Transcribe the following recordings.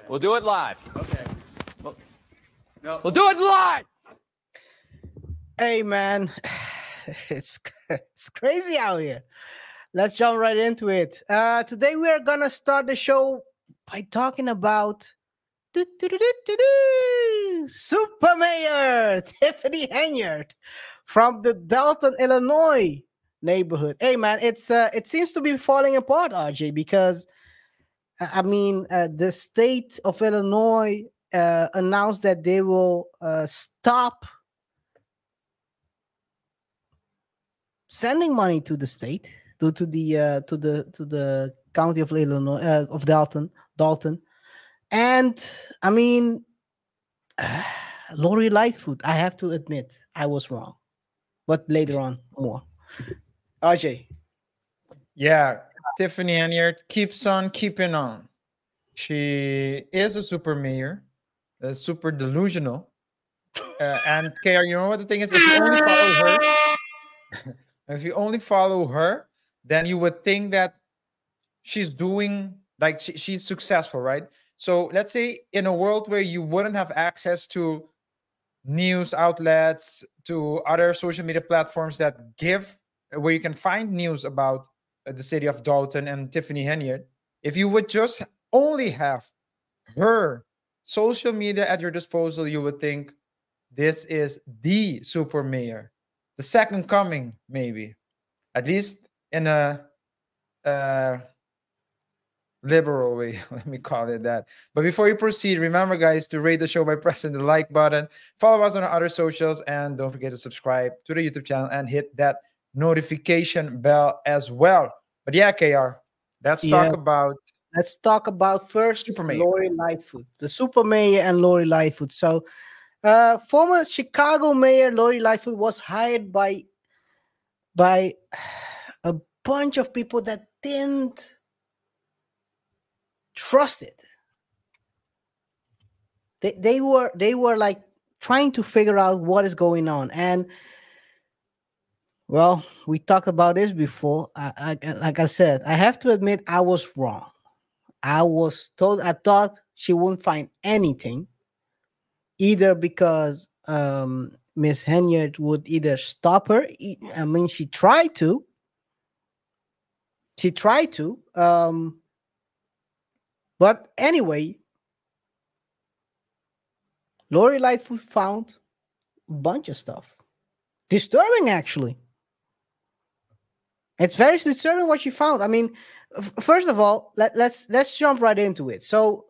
We'll do it live. Okay. We'll do it live. Hey, man, it's crazy out here. Let's jump right into it. Today we are gonna start the show by talking about Super Mayor Tiffany Henyard from the Dolton, Illinois neighborhood. Hey, man, it seems to be falling apart, RJ, because the state of Illinois announced that they will stop sending money to the state, to the county of Illinois, of Dolton, and Lori Lightfoot. I have to admit, I was wrong, but later on more. RJ, Yeah, Tiffany Henyard keeps on keeping on. She is a super mayor, super delusional. And KaiR, you know what the thing is? If you only follow her, if you only follow her, then you would think that she's doing like she's successful, right? So let's say in a world where you wouldn't have access to news outlets, to other social media platforms that give where you can find news about the city of Dolton and Tiffany Henyard, if you would just only have her social media at your disposal, you would think this is the super mayor, the second coming, maybe, at least in a liberal way, let me call it that. But before you proceed, remember, guys, to rate the show by pressing the like button, follow us on our other socials, and don't forget to subscribe to the YouTube channel and hit that notification bell as well. But yeah, KaiR, let's talk about first Super Mayor. Lori Lightfoot, the Super Mayor, and Lori Lightfoot. So, former Chicago Mayor Lori Lightfoot was hired by a bunch of people that didn't trust it. They were like trying to figure out what is going on. And well, we talked about this before. Like I said, I have to admit I was wrong. I thought she wouldn't find anything, either because Miss Henyard would either stop her. She tried to. But anyway, Lori Lightfoot found a bunch of stuff. Disturbing, actually. It's very disturbing what she found. First of all, let's jump right into it. So,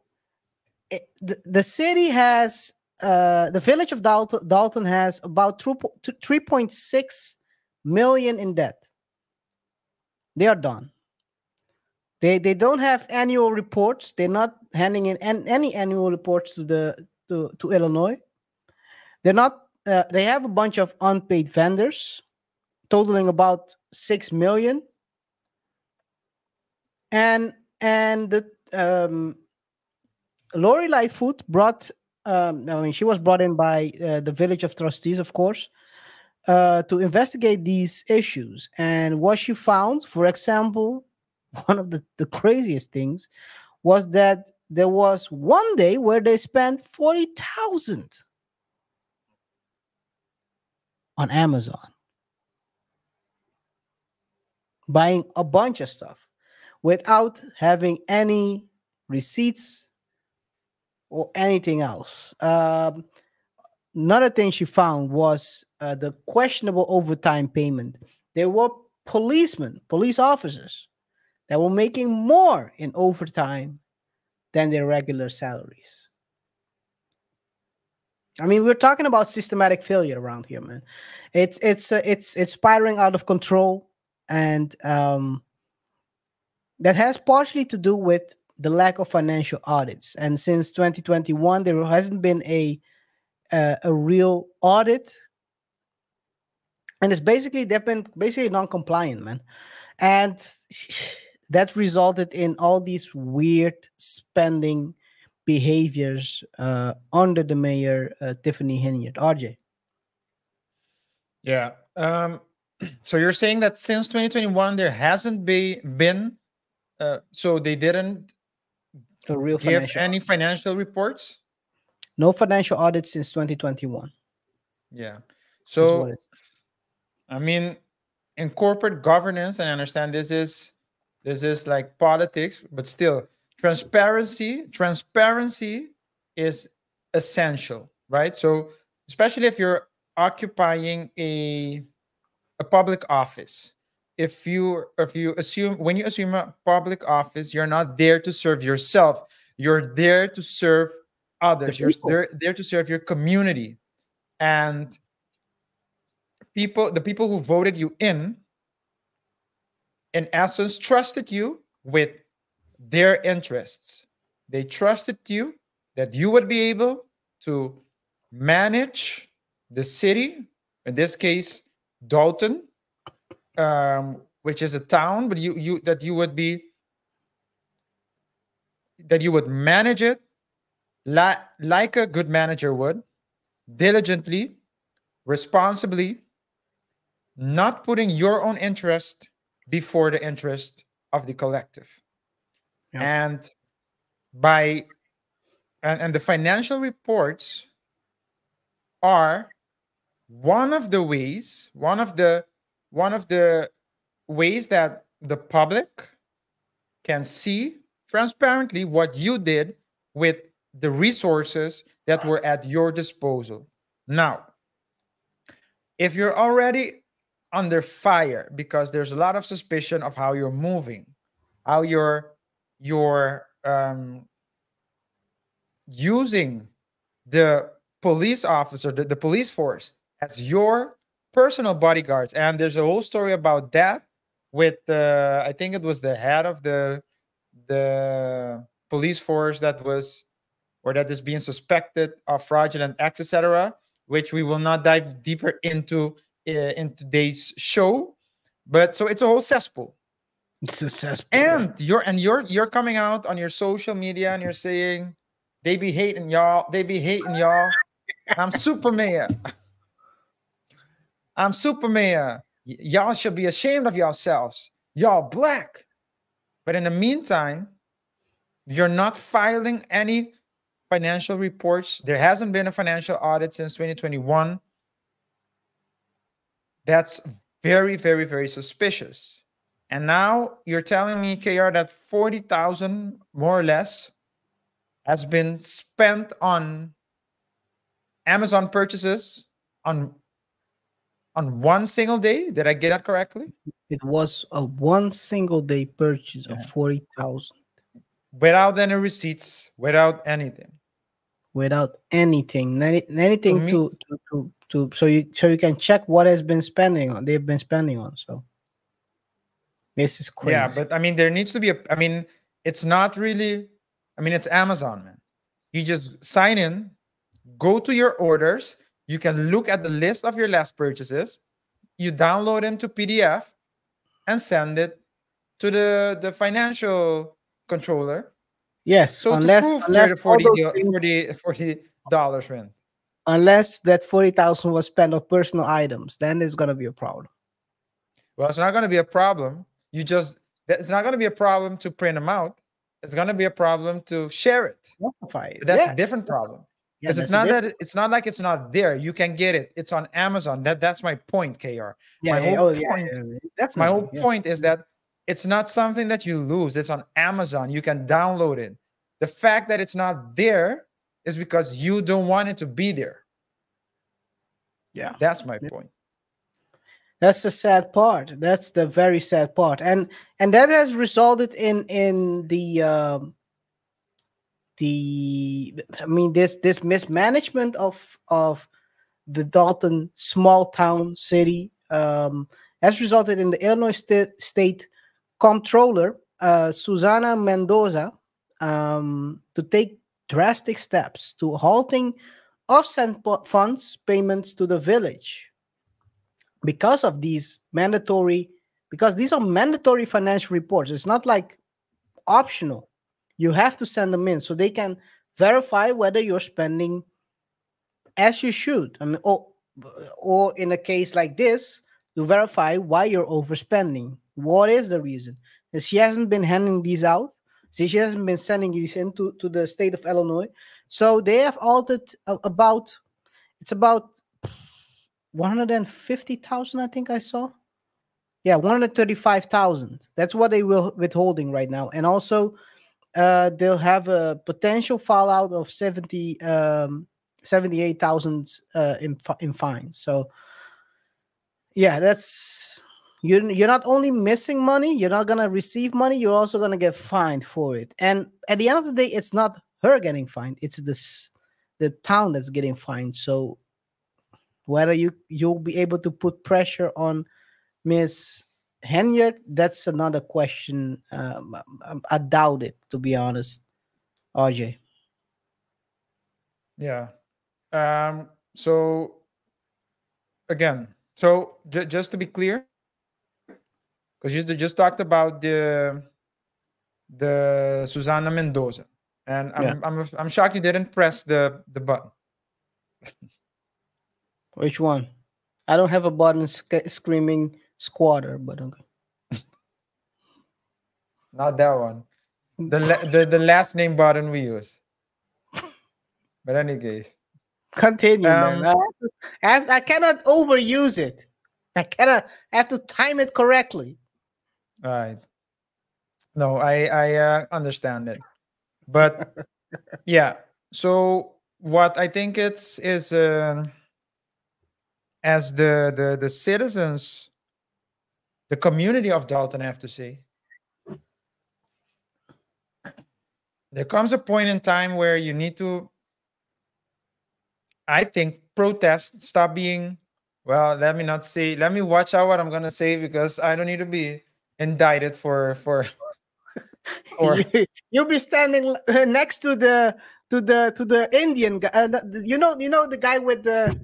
the city has, the village of Dolton has about 3.6 million in debt. They are done. They don't have annual reports. They're not handing in any annual reports to Illinois. They're not. They have a bunch of unpaid vendors, totaling about 6 million. And the Lori Lightfoot she was brought in by the village of trustees, of course, to investigate these issues. And what she found, for example, one of the craziest things was that there was one day where they spent $40,000 on Amazon, buying a bunch of stuff without having any receipts or anything else. Another thing she found was the questionable overtime payment. There were police officers that were making more in overtime than their regular salaries. We're talking about systematic failure around here, man. It's spiraling out of control, and that has partially to do with the lack of financial audits. And since 2021, there hasn't been a real audit, and they've been basically non-compliant, man. And that resulted in all these weird spending behaviors under the mayor, Tiffany Henyard. RJ. Yeah. So you're saying that since 2021 there hasn't been so they didn't A real give financial any financial reports? no financial audit since 2021 Yeah. is what So, it's. I mean, in corporate governance, and I understand this is like politics, but still, transparency is essential, right? So, especially if you're occupying a public office, if you assume when you assume a public office, you're not there to serve yourself, you're there to serve The others, you're people. there to serve your community. And the people who voted you in essence trusted you with their interests. They trusted you that you would be able to manage the city, in this case Dolton, which is a town, but that you would manage it like a good manager would, diligently, responsibly, not putting your own interest before the interest of the collective. Yep. And by and the financial reports are one of the ways that the public can see transparently what you did with the resources that were at your disposal. Now, if you're already under fire because there's a lot of suspicion of how you're moving, how you're using the police officer, the police force as your personal bodyguards, and there's a whole story about that with I think it was the head of the police force that was or that is being suspected of fraudulent acts, etc., which we will not dive deeper into in today's show. But so it's a whole cesspool. It's a cesspool. And you're coming out on your social media and you're saying they be hating y'all. They be hating y'all. I'm super mayor. I'm super mayor. Y'all should be ashamed of yourselves. Y'all black. But in the meantime, you're not filing any financial reports. There hasn't been a financial audit since 2021. That's very, very, very suspicious. And now you're telling me, KaiR, that 40,000 more or less has been spent on Amazon purchases on one single day. Did I get that correctly? It was a one single day purchase of 40,000 without any receipts, without anything. without anything, anything To to so you can check what has been spending on. They've been spending on. So this is crazy. Yeah, but I mean, there needs to be I mean, it's not really. I mean, it's Amazon, man. You just sign in, go to your orders. You can look at the list of your last purchases. You download them to PDF and send it to the financial controller. Yes, So unless to prove unless where the all those things- $40 went. unless that 40,000 was spent on personal items, then there's gonna be a problem. Well, it's not going to be a problem. It's not going to be a problem to print them out. It's going to be a problem to share it. Quantify it. But that's Yeah, a different problem. yeah, Because that's it's a not different- that it's not like it's not there. You can get it. It's on Amazon. That's my point, KaiR. Yeah, My yeah, whole oh, yeah, point. yeah, definitely. My whole yeah. point is that it's not something that you lose. It's on Amazon. You can download it. The fact that it's not there is because you don't want it to be there. Yeah. That's my point. That's the sad part. That's the very sad part, and that has resulted in the I mean this mismanagement of the Dolton small town city has resulted in the Illinois state comptroller Susana Mendoza to take drastic steps to halting offset funds payments to the village because of these because these are mandatory financial reports. It's not like optional. You have to send them in so they can verify whether you're spending as you should. I mean, or in a case like this, to verify why you're overspending. What is the reason? And she hasn't been handing these out. She hasn't been sending these into to the state of Illinois. So they have altered about, it's about 150,000, I think I saw. Yeah, 135,000. That's what they will withholding right now. And also they'll have a potential fallout of 78,000 in fines. So yeah, that's, you're not only missing money, you're not gonna receive money, you're also gonna get fined for it. And at the end of the day, it's not her getting fined, it's the town that's getting fined. So whether you'll be able to put pressure on Miss Henyard, that's another question. I doubt it, to be honest, RJ. Yeah. So again, so just to be clear, because you just talked about the Susana Mendoza, and I'm shocked you didn't press the button. Which one? I don't have a button screaming squatter, but okay. Not that one. The last name button we use. But any case, continue, man. I cannot overuse it. I have to time it correctly. All right. No, I understand it, but yeah. So what I think is as the citizens, the community of Dolton, I have to say, there comes a point in time where you need to, I think, protest, stop being, well, let me watch out what I'm gonna say, because I don't need to be indicted for or you'll be standing next to the Indian guy. You know the guy with the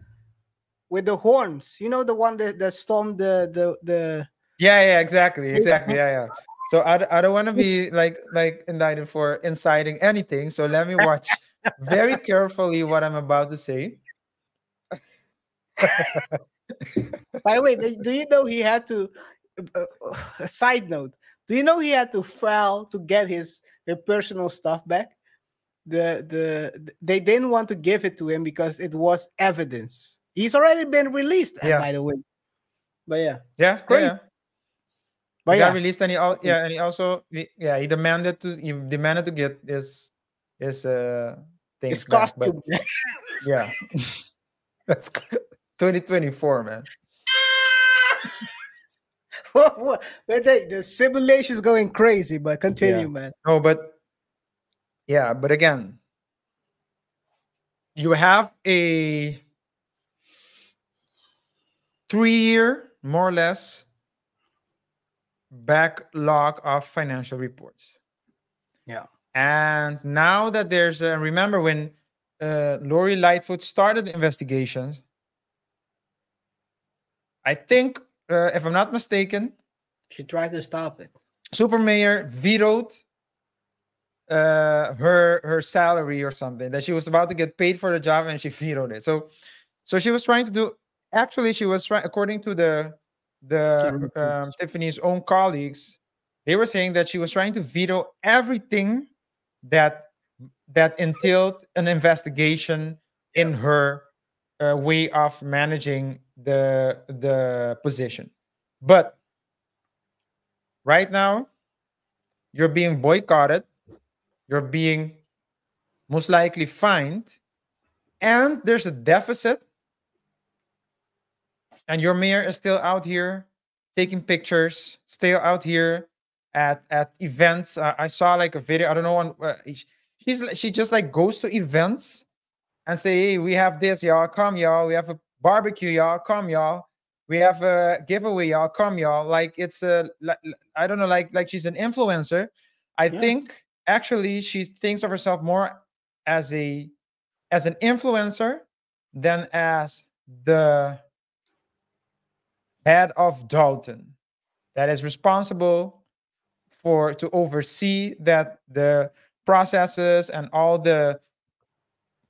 horns. You know the one that stormed the. Yeah, exactly, yeah. So I don't want to be like indicted for inciting anything. So let me watch very carefully what I'm about to say. By the way, do you know he had to? A side note: do you know he had to file to get his personal stuff back? They didn't want to give it to him because it was evidence. He's already been released, by the way. But yeah, it's crazy. Yeah. But he got released, and he also he demanded to get his things back. But yeah, that's 2024, man. The simulation is going crazy, but continue, man. No, but again, you have a 3-year, more or less, backlog of financial reports. Yeah. And now that there's remember when Lori Lightfoot started the investigations, I think, if I'm not mistaken, she tried to stop it. Super Mayor vetoed her salary or something, that she was about to get paid for the job, and she vetoed it. So she was trying to do. Actually, she was trying, according to the Tiffany's own colleagues, they were saying that she was trying to veto everything that entailed an investigation in her way of managing the position. But right now, you're being boycotted, you're being most likely fined, and there's a deficit, and your mayor is still out here taking pictures, still out here at events. I saw like a video, I don't know, she just like goes to events and say, hey, we have this, y'all, come, y'all. We have a barbecue, y'all, come, y'all. We have a giveaway, y'all, come, y'all. Like it's I don't know, like she's an influencer. I think actually she thinks of herself more as an influencer than as the head of Dolton that is responsible to oversee that the processes and all the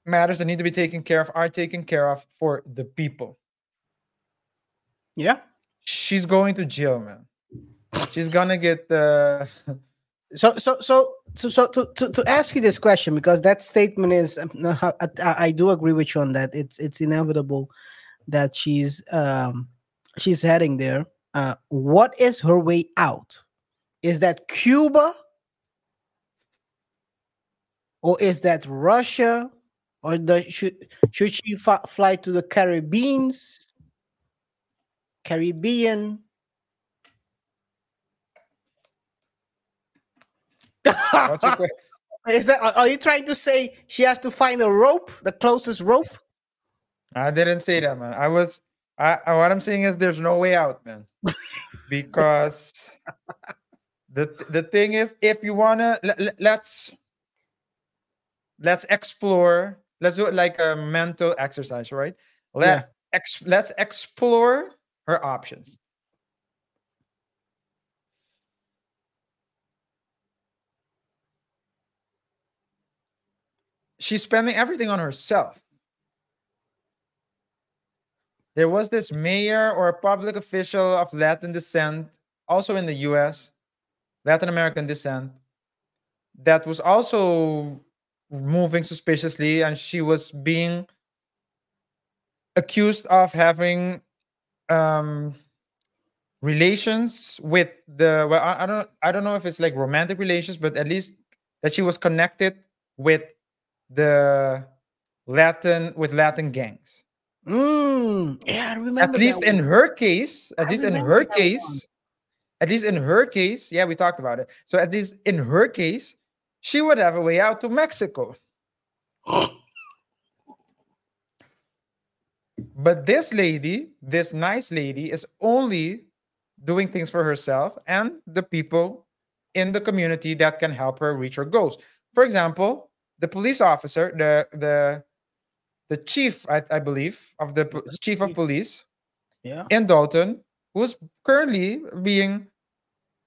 matters that need to be taken care of are taken care of for the people. Yeah. She's going to jail, man. She's gonna get To ask you this question, because that statement is, I do agree with you on that. It's inevitable that she's heading there. What is her way out? Is that Cuba, or is that Russia, or should she fly to the Caribbean? What's your question? Is that, are you trying to say she has to find a rope, the closest rope? I didn't say that, man. What I'm saying is there's no way out, man. Because the thing is, if you wanna let's explore. Let's do it like a mental exercise, right? Let's explore her options. She's spending everything on herself. There was this mayor or a public official of Latin descent, also in the US, Latin American descent, that was also moving suspiciously, and she was being accused of having relations with the, well, I don't know if it's like romantic relations, but at least that she was connected with the Latin gangs. Yeah, I remember. At least in her case, yeah, we talked about it. So at least in her case, she would have a way out to Mexico. But this lady, this nice lady, is only doing things for herself and the people in the community that can help her reach her goals. For example, the police officer, the chief, I believe, of the chief of police, in Dolton, who's currently being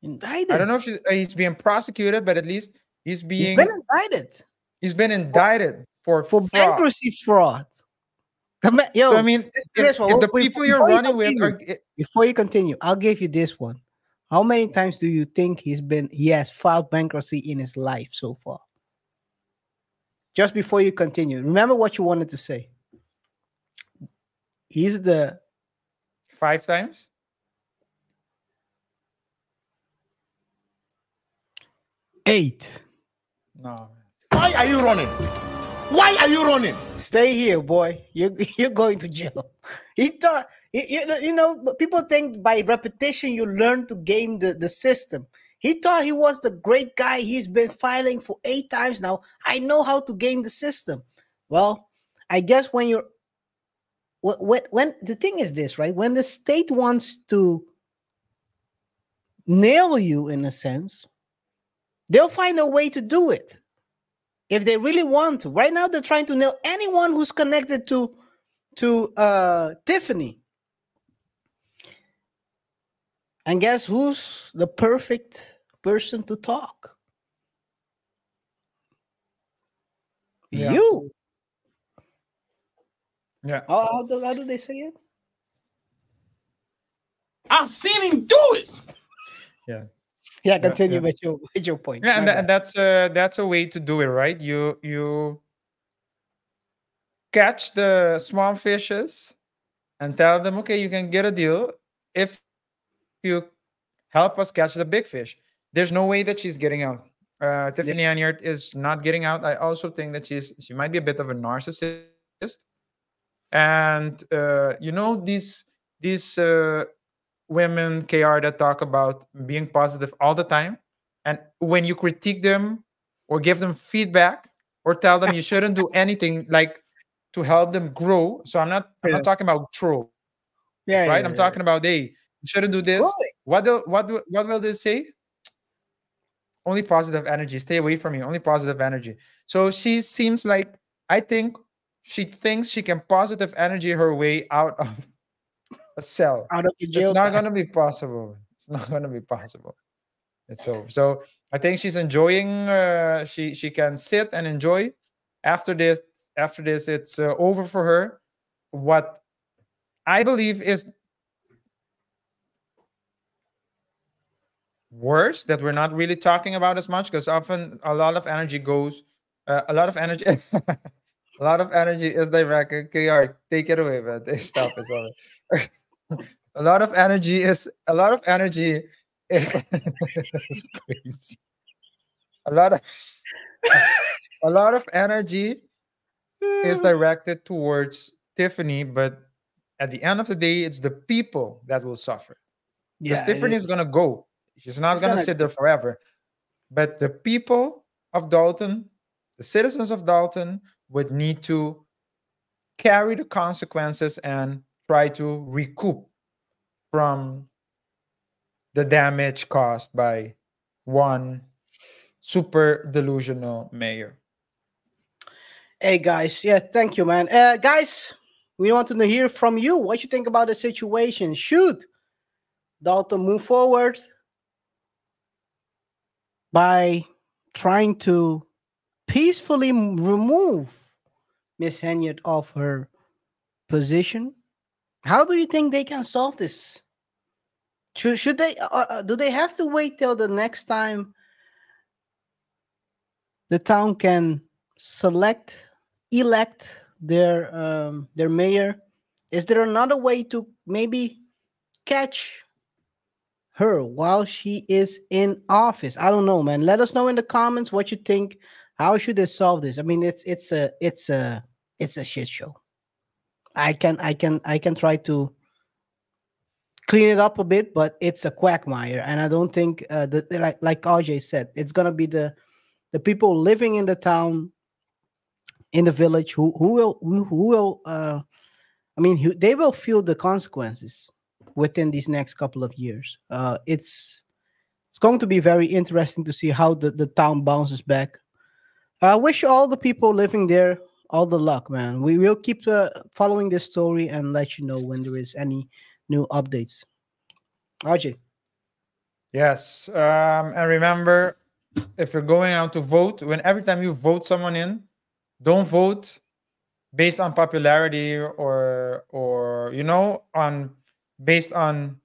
indicted. I don't know if he's being prosecuted, but at least he's been indicted. He's been indicted for fraud. Bankruptcy fraud. Yo, so, I mean, if the people you're running with are, before you continue, I'll give you this one. How many times do you think he has filed bankruptcy in his life so far? Just before you continue, remember what you wanted to say. He's the 5 times. 8. No. Why are you running? Why are you running? Stay here, boy. You're going to jail. He thought, you know, people think by repetition you learn to game the system. He thought he was the great guy. He's been filing for 8 times now. I know how to game the system. Well, I guess when the thing is this, right? When the state wants to nail you, in a sense, they'll find a way to do it. If they really want to. Right now, they're trying to nail anyone who's connected to Tiffany. And guess who's the perfect person to talk? Yeah. You. Yeah. How do they say it? I've seen him do it. Yeah. Yeah, continue with your point. Yeah, and that's a way to do it, right? You catch the small fishes and tell them, okay, you can get a deal if you help us catch the big fish. There's no way that she's getting out. Tiffany Henyard is not getting out. I also think that she might be a bit of a narcissist. And you know, these women, KaiR, that talk about being positive all the time, and when you critique them or give them feedback or tell them you shouldn't do anything like to help them grow. So I'm not talking about trolls, right? I'm talking about, hey, you shouldn't do this. What will they say? Only positive energy. Stay away from me. Only positive energy. So she seems like, I think she thinks she can positive energy her way out of a cell. It's not going to be possible. It's not going to be possible. It's over. So I think she's enjoying. She can sit and enjoy. After this, it's over for her. What I believe is worse that we're not really talking about as much because often a lot of energy goes, a lot of energy, a lot of energy is directed. KR, take it away, man. Stop it. Stop it. A lot of energy is it's crazy. A lot of a lot of energy is directed towards Tiffany, but at the end of the day, it's the people that will suffer. Because Yeah, Tiffany is gonna go. She's not it's gonna gonna. sit there forever. But the people of Dolton, the citizens of Dolton, would need to carry the consequences and try to recoup from the damage caused by one super delusional mayor. Hey guys, yeah, thank you, man. Guys, we want to hear from you. What you think about the situation? Should Dalton move forward by trying to peacefully remove Miss Henyard of her position? How do you think they can solve this? Should they? Do they have to wait till the next time the town can elect their mayor? Is there another way to maybe catch her while she is in office? I don't know, man. Let us know in the comments what you think. How should they solve this? I mean, it's a shit show. I can try to clean it up a bit, but it's a quagmire, and I don't think that, like RJ said, it's gonna be the people living in the town, in the village, who will I mean, they will feel the consequences within these next couple of years. It's going to be very interesting to see how the town bounces back. I wish all the people living there all the luck, man. We will keep following this story and let you know when there is any new updates. RJ. Yes. And remember, if you're going out to vote, when every time you vote someone in, don't vote based on popularity or on based on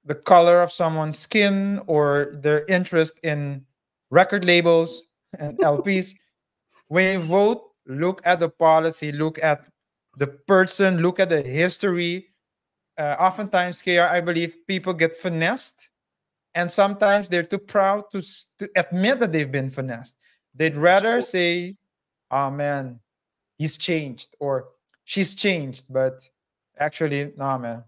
the color of someone's skin or their interest in record labels and LPs. When you vote, look at the policy, look at the person, look at the history. Oftentimes, KR, I believe people get finessed, and sometimes they're too proud to admit that they've been finessed. They'd rather say, "Oh man, he's changed," or "She's changed," but actually, nah, man,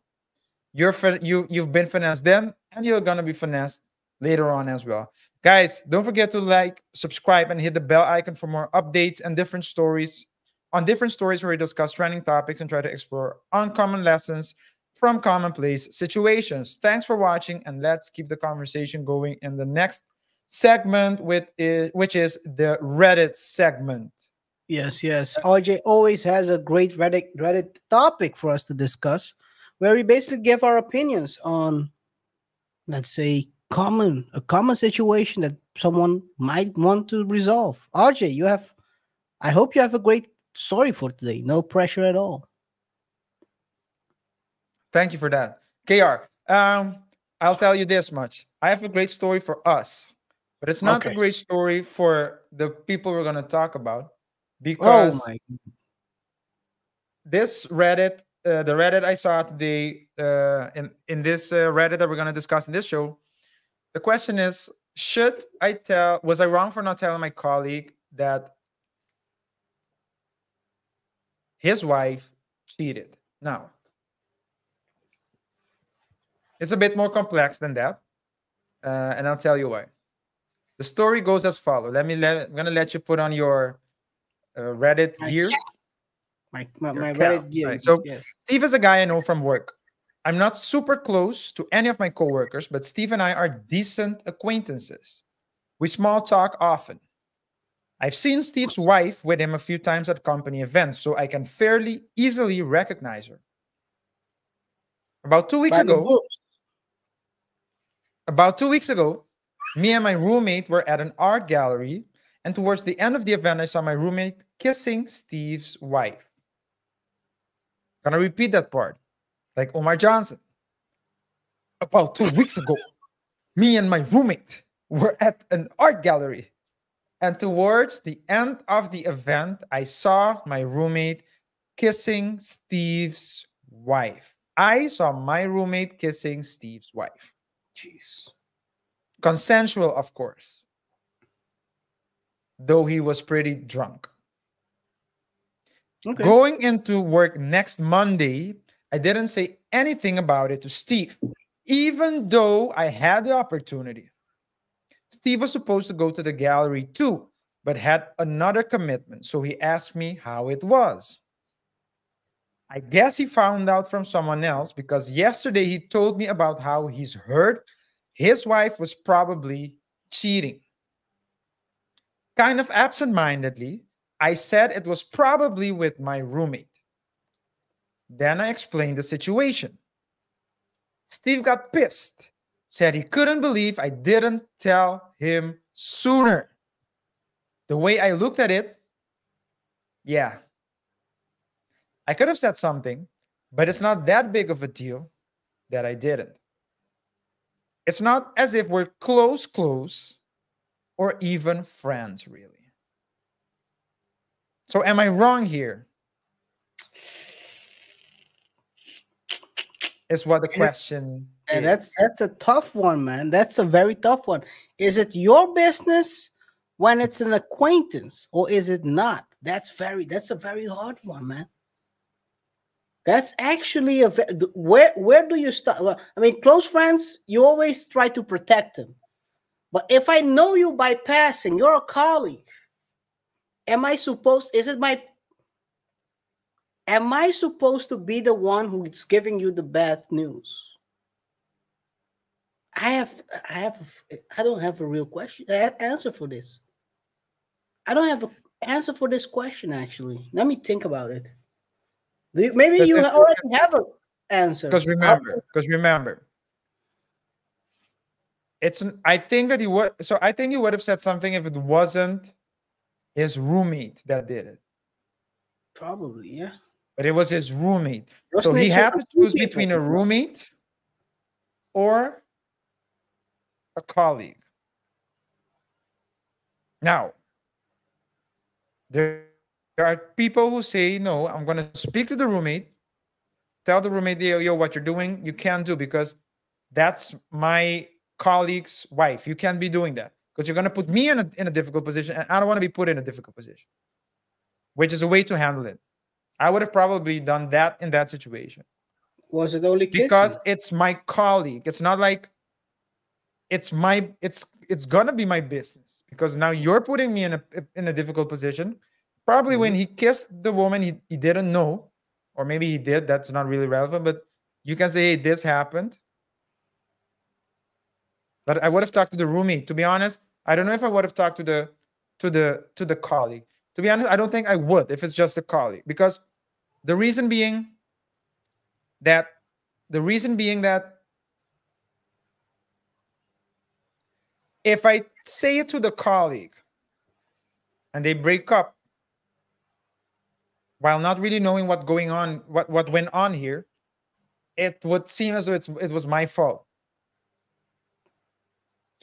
you've been finessed then, and you're gonna be finessed later on as well. Guys, don't forget to like, subscribe, and hit the bell icon for more updates and different stories. On different stories where we discuss trending topics and try to explore uncommon lessons from commonplace situations. Thanks for watching, and let's keep the conversation going in the next segment, which is the Reddit segment. Yes. RJ always has a great Reddit topic for us to discuss, where we basically give our opinions on, let's say, a common situation that someone might want to resolve. RJ, I hope you have a great story for today. No pressure at all. Thank you for that. KR, I'll tell you this much. I have a great story for us, but it's not a Okay. great story for the people we're going to talk about Oh because my. this Reddit, the Reddit I saw today, in this Reddit that we're going to discuss in this show, the question is, was I wrong for not telling my colleague that his wife cheated? Now, it's a bit more complex than that, and I'll tell you why. The story goes as follows. I'm gonna let you put on your Reddit My gear. my Your Reddit cap. gear. Right. So Yes. Steve is a guy I know from work. I'm not super close to any of my coworkers, but Steve and I are decent acquaintances. We small talk often. I've seen Steve's wife with him a few times at company events, so I can fairly easily recognize her. About 2 weeks By the ago, book. About 2 weeks ago, me and my roommate were at an art gallery, and towards the end of the event, I saw my roommate kissing Steve's wife. Gonna repeat that part, like Omar Johnson. About 2 weeks ago, Me and my roommate were at an art gallery. And towards the end of the event, I saw my roommate kissing Steve's wife. I saw my roommate kissing Steve's wife. Jeez. Consensual, of course, though he was pretty drunk. Okay. Going into work next Monday, I didn't say anything about it to Steve, even though I had the opportunity. Steve was supposed to go to the gallery too, but had another commitment, so he asked me how it was. I guess he found out from someone else because yesterday he told me about how he's heard his wife was probably cheating. Kind of absent-mindedly, I said it was probably with my roommate. Then I explained the situation. Steve got pissed, said he couldn't believe I didn't tell him sooner. The way I looked at it, yeah, I could have said something, but it's not that big of a deal that I didn't. It's not as if we're close, or even friends, really. So am I wrong here? Is what the question And is. that's a tough one, man. That's a very tough one. Is it your business when it's an acquaintance, or is it not? That's a very hard one, man. That's actually where do you start? Well, I mean, close friends, you always try to protect them. But if I know you by passing, you're a colleague. Am I supposed to be the one who's giving you the bad news? I don't have a real answer for this. I don't have an answer for this question, actually. Let me think about it. Maybe you already have an answer. Because remember, I think that he would. So I think he would have said something if it wasn't his roommate that did it. Probably, yeah. But it was his roommate. Your So he snakes had are to choose people. between a roommate or a colleague. Now, there are people who say, no, I'm going to speak to the roommate, tell the roommate, yo, what you're doing, you can't do because that's my colleague's wife. You can't be doing that because you're going to put me in a difficult position, and I don't want to be put in a difficult position, which is a way to handle it. I would have probably done that in that situation. Was it only kissing? Because it's my colleague. It's not like it's gonna be my business because now you're putting me in a difficult position. Probably when he kissed the woman, he didn't know, or maybe he did. That's not really relevant, but you can say, hey, this happened. But I would have talked to the roommate. To be honest, I don't know if I would have talked to the colleague. To be honest, I don't think I would if it's just a colleague, because the reason being that if I say it to the colleague and they break up while not really knowing what went on here, it would seem as though it was my fault.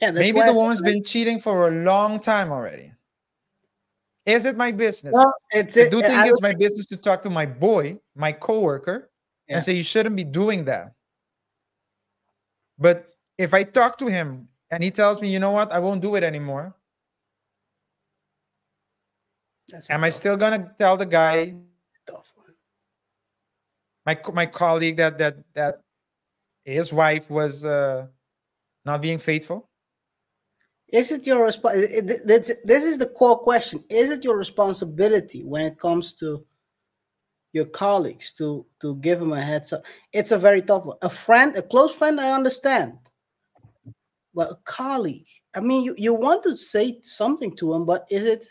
Yeah, maybe the woman's been cheating for a long time already. Is it my business? Well, I do think it's my business to talk to my boy, my coworker, and say you shouldn't be doing that. But if I talk to him and he tells me, you know what, I won't do it anymore, am I still gonna tell the guy, my colleague, that his wife was not being faithful? Is it your this is the core question. Is it your responsibility when it comes to your colleagues to give them a heads up? It's a very tough one. A close friend, I understand. But a colleague, I mean, you want to say something to him, but is it?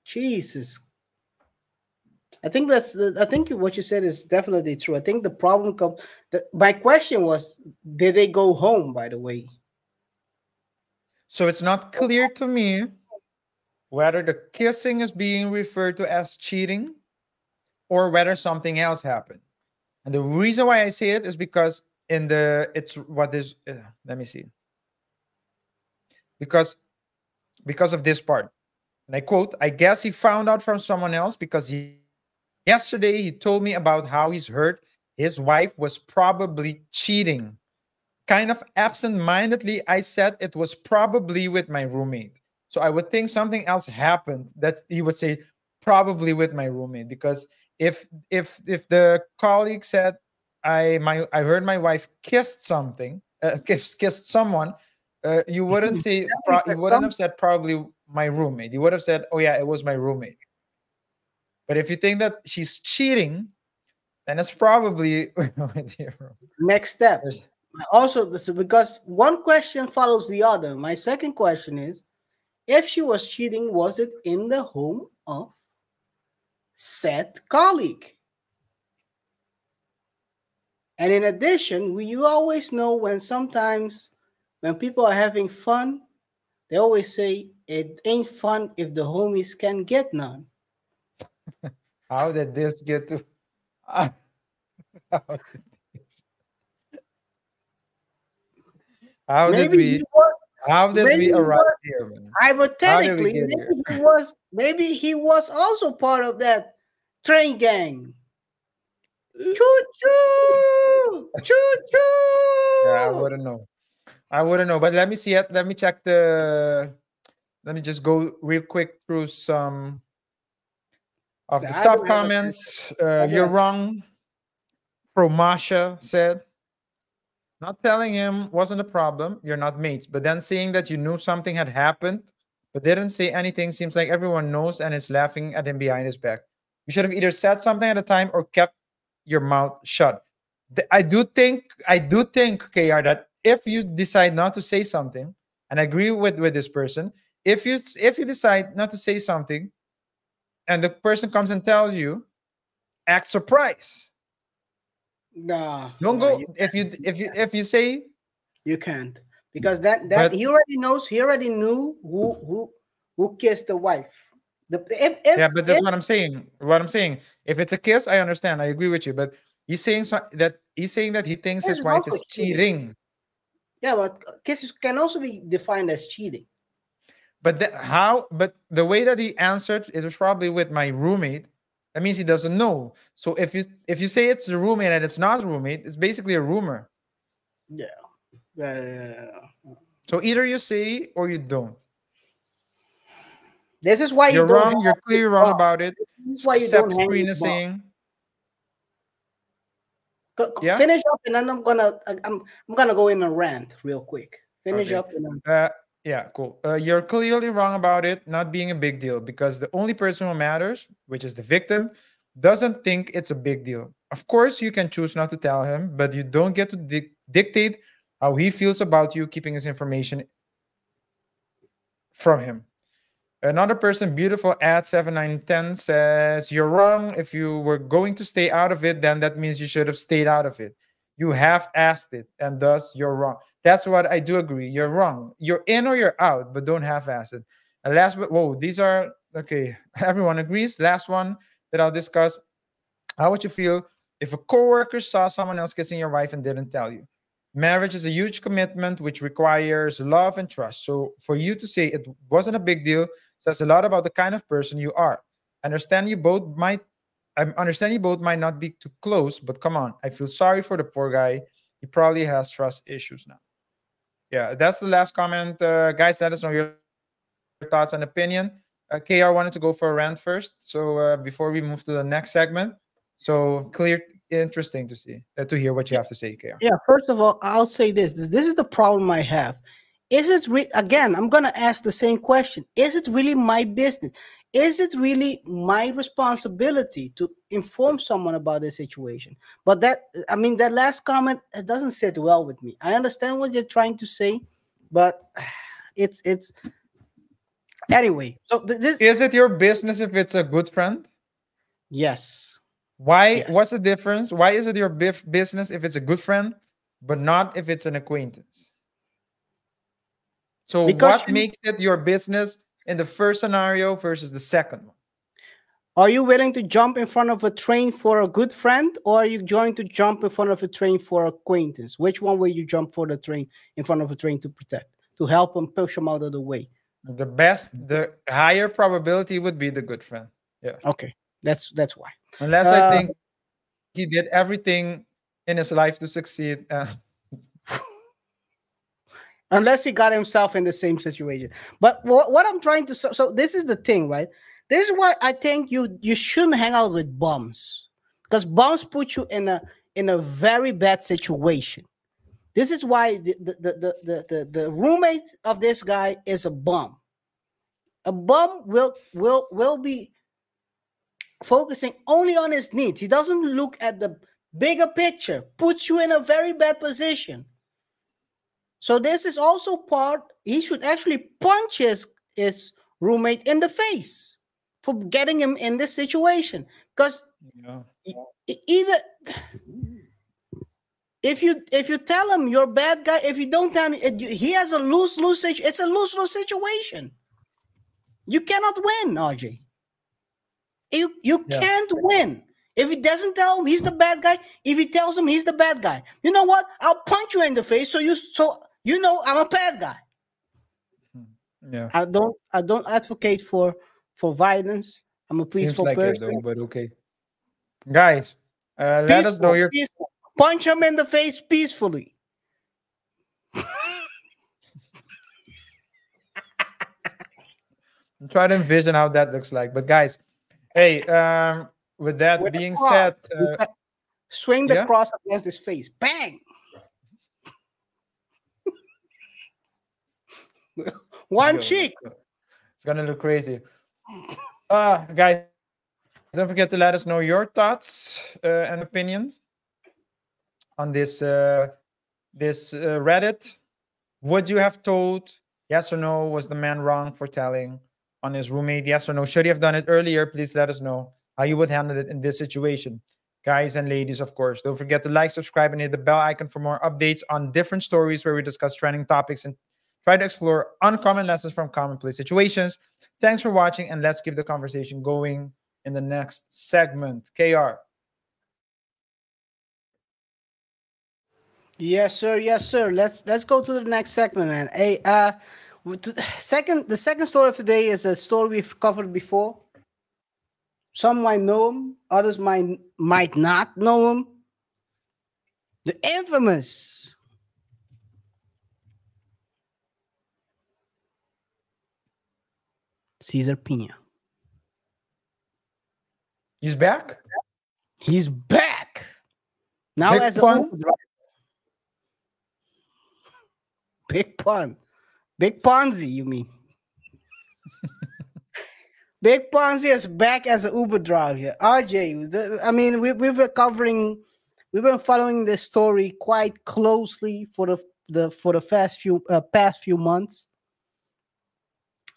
Jesus. I think what you said is definitely true. I think the problem comes. My question was, did they go home, by the way? So it's not clear to me whether the kissing is being referred to as cheating or whether something else happened. And the reason why I say it is because in the it's what is let me see, because of this part, and I quote, I guess he found out from someone else because yesterday he told me about how he's hurt his wife was probably cheating. Kind of absent-mindedly, I said it was probably with my roommate. So I would think something else happened that he would say probably with my roommate, because if the colleague said I heard my wife kissed something, kissed someone, you wouldn't say you wouldn't have said probably my roommate. You would have said, oh yeah, it was my roommate. But if you think that she's cheating, then it's probably with your roommate. Next step. Also, this is because one question follows the other. My second question is, if she was cheating, was it in the home of said colleague? And in addition, you always know when sometimes when people are having fun, they always say it ain't fun if the homies can get none. How did this get to? How did we arrive here, man? Hypothetically, maybe he was also part of that train gang. Choo choo, choo choo. Yeah, I wouldn't know. But let me see it. Let me check the. Let me just go real quick through some of the top comments. You're wrong. Promasha said, not telling him wasn't a problem. You're not mates. But then saying that you knew something had happened, but didn't say anything, seems like everyone knows and is laughing at him behind his back. You should have either said something at a time or kept your mouth shut. I do think, KaiR, that if you decide not to say something, and I agree with this person, if you decide not to say something, and the person comes and tells you, act surprised. No, don't go. If you say, you can't, because that he already knows. He already knew who kissed the wife. But that's what I'm saying. If it's a kiss, I understand. I agree with you. But he's saying that he thinks his wife is cheating. Yeah, but kisses can also be defined as cheating. But But the way that he answered, it was probably with my roommate. That means he doesn't know. So if you say it's the roommate and it's not a roommate, it's basically a rumor. Yeah. So either you say or you don't. This is why you're wrong. You're clearly wrong about it. This is why you don't screen is saying. Yeah? Finish up, and then I'm gonna go in a rant real quick. Finish up. And then... yeah, cool. You're clearly wrong about it not being a big deal, because the only person who matters, which is the victim, doesn't think it's a big deal. Of course, you can choose not to tell him, but you don't get to dictate how he feels about you keeping his information from him. Another person, beautiful at 7910, says, you're wrong. If you were going to stay out of it, then that means you should have stayed out of it. You have asked it, and thus you're wrong. That's what I do agree. You're wrong. You're in or you're out, but don't half-ass it. And last, but whoa, these are okay. Everyone agrees. Last one that I'll discuss. How would you feel if a coworker saw someone else kissing your wife and didn't tell you? Marriage is a huge commitment which requires love and trust. So for you to say it wasn't a big deal says a lot about the kind of person you are. I understand you both might not be too close, but come on. I feel sorry for the poor guy. He probably has trust issues now. Yeah, that's the last comment. Guys, let us know your thoughts and opinion. KaiR wanted to go for a rant first. So before we move to the next segment. So interesting to see, to hear what you have to say, KaiR. Yeah, first of all, I'll say this. This is the problem I have. Is it again, I'm going to ask the same question. Is it really my business? Is it really my responsibility to inform someone about this situation? But that last comment, it doesn't sit well with me. I understand what you're trying to say, but it's anyway. So is it your business if it's a good friend? Yes. Why? Yes. What's the difference? Why is it your business if it's a good friend, but not if it's an acquaintance? So what makes it your business in the first scenario versus the second one? Are you willing to jump in front of a train for a good friend, or are you going to jump in front of a train for acquaintance? Which one will you jump for the train in front of a train to protect, to help him push him out of the way? The higher probability would be the good friend. Yeah. Okay, that's why. Unless I think he did everything in his life to succeed. Unless he got himself in the same situation. But what I'm trying to so this is the thing, right? This is why I think you shouldn't hang out with bums, because bums put you in a very bad situation. This is why the roommate of this guy is a bum. A bum will be focusing only on his needs. He doesn't look at the bigger picture. Puts you in a very bad position. So this is also part. He should actually punch his roommate in the face for getting him in this situation. Because either if you tell him you're a bad guy, if you don't tell him, he has a lose-lose situation. It's a lose-lose situation. You cannot win, RJ. You can't win. If he doesn't tell him he's the bad guy, if he tells him he's the bad guy, you know what? I'll punch you in the face so you know I'm a bad guy. Yeah. I don't advocate for violence. I'm a peaceful person. It though, but okay. Guys, let us know your peaceful. Punch him in the face peacefully. Try to envision how that looks like. But guys, hey, with that being said, swing the cross against his face. Bang! One cheek. It's gonna look crazy. Guys, don't forget to let us know your thoughts and opinions on this Reddit. Would you have told? Yes or no? Was the man wrong for telling on his roommate? Yes or no? Should he have done it earlier? Please let us know how you would handle it in this situation. Guys and ladies, of course, don't forget to like, subscribe, and hit the bell icon for more updates on different stories where we discuss trending topics and try to explore uncommon lessons from commonplace situations. Thanks for watching, and let's keep the conversation going in the next segment. KaiR. Yes, sir. Yes, sir. Let's go to the next segment, man. Hey, the second story of the day is a story we've covered before. Some might know him, others might not know him. The infamous Cesar Pina. He's back? He's back. Now Big as a pun? Big pun. Big Ponzi, you mean? Big Ponzi is back as an Uber driver. RJ, I mean, we've been following this story quite closely for the past few months,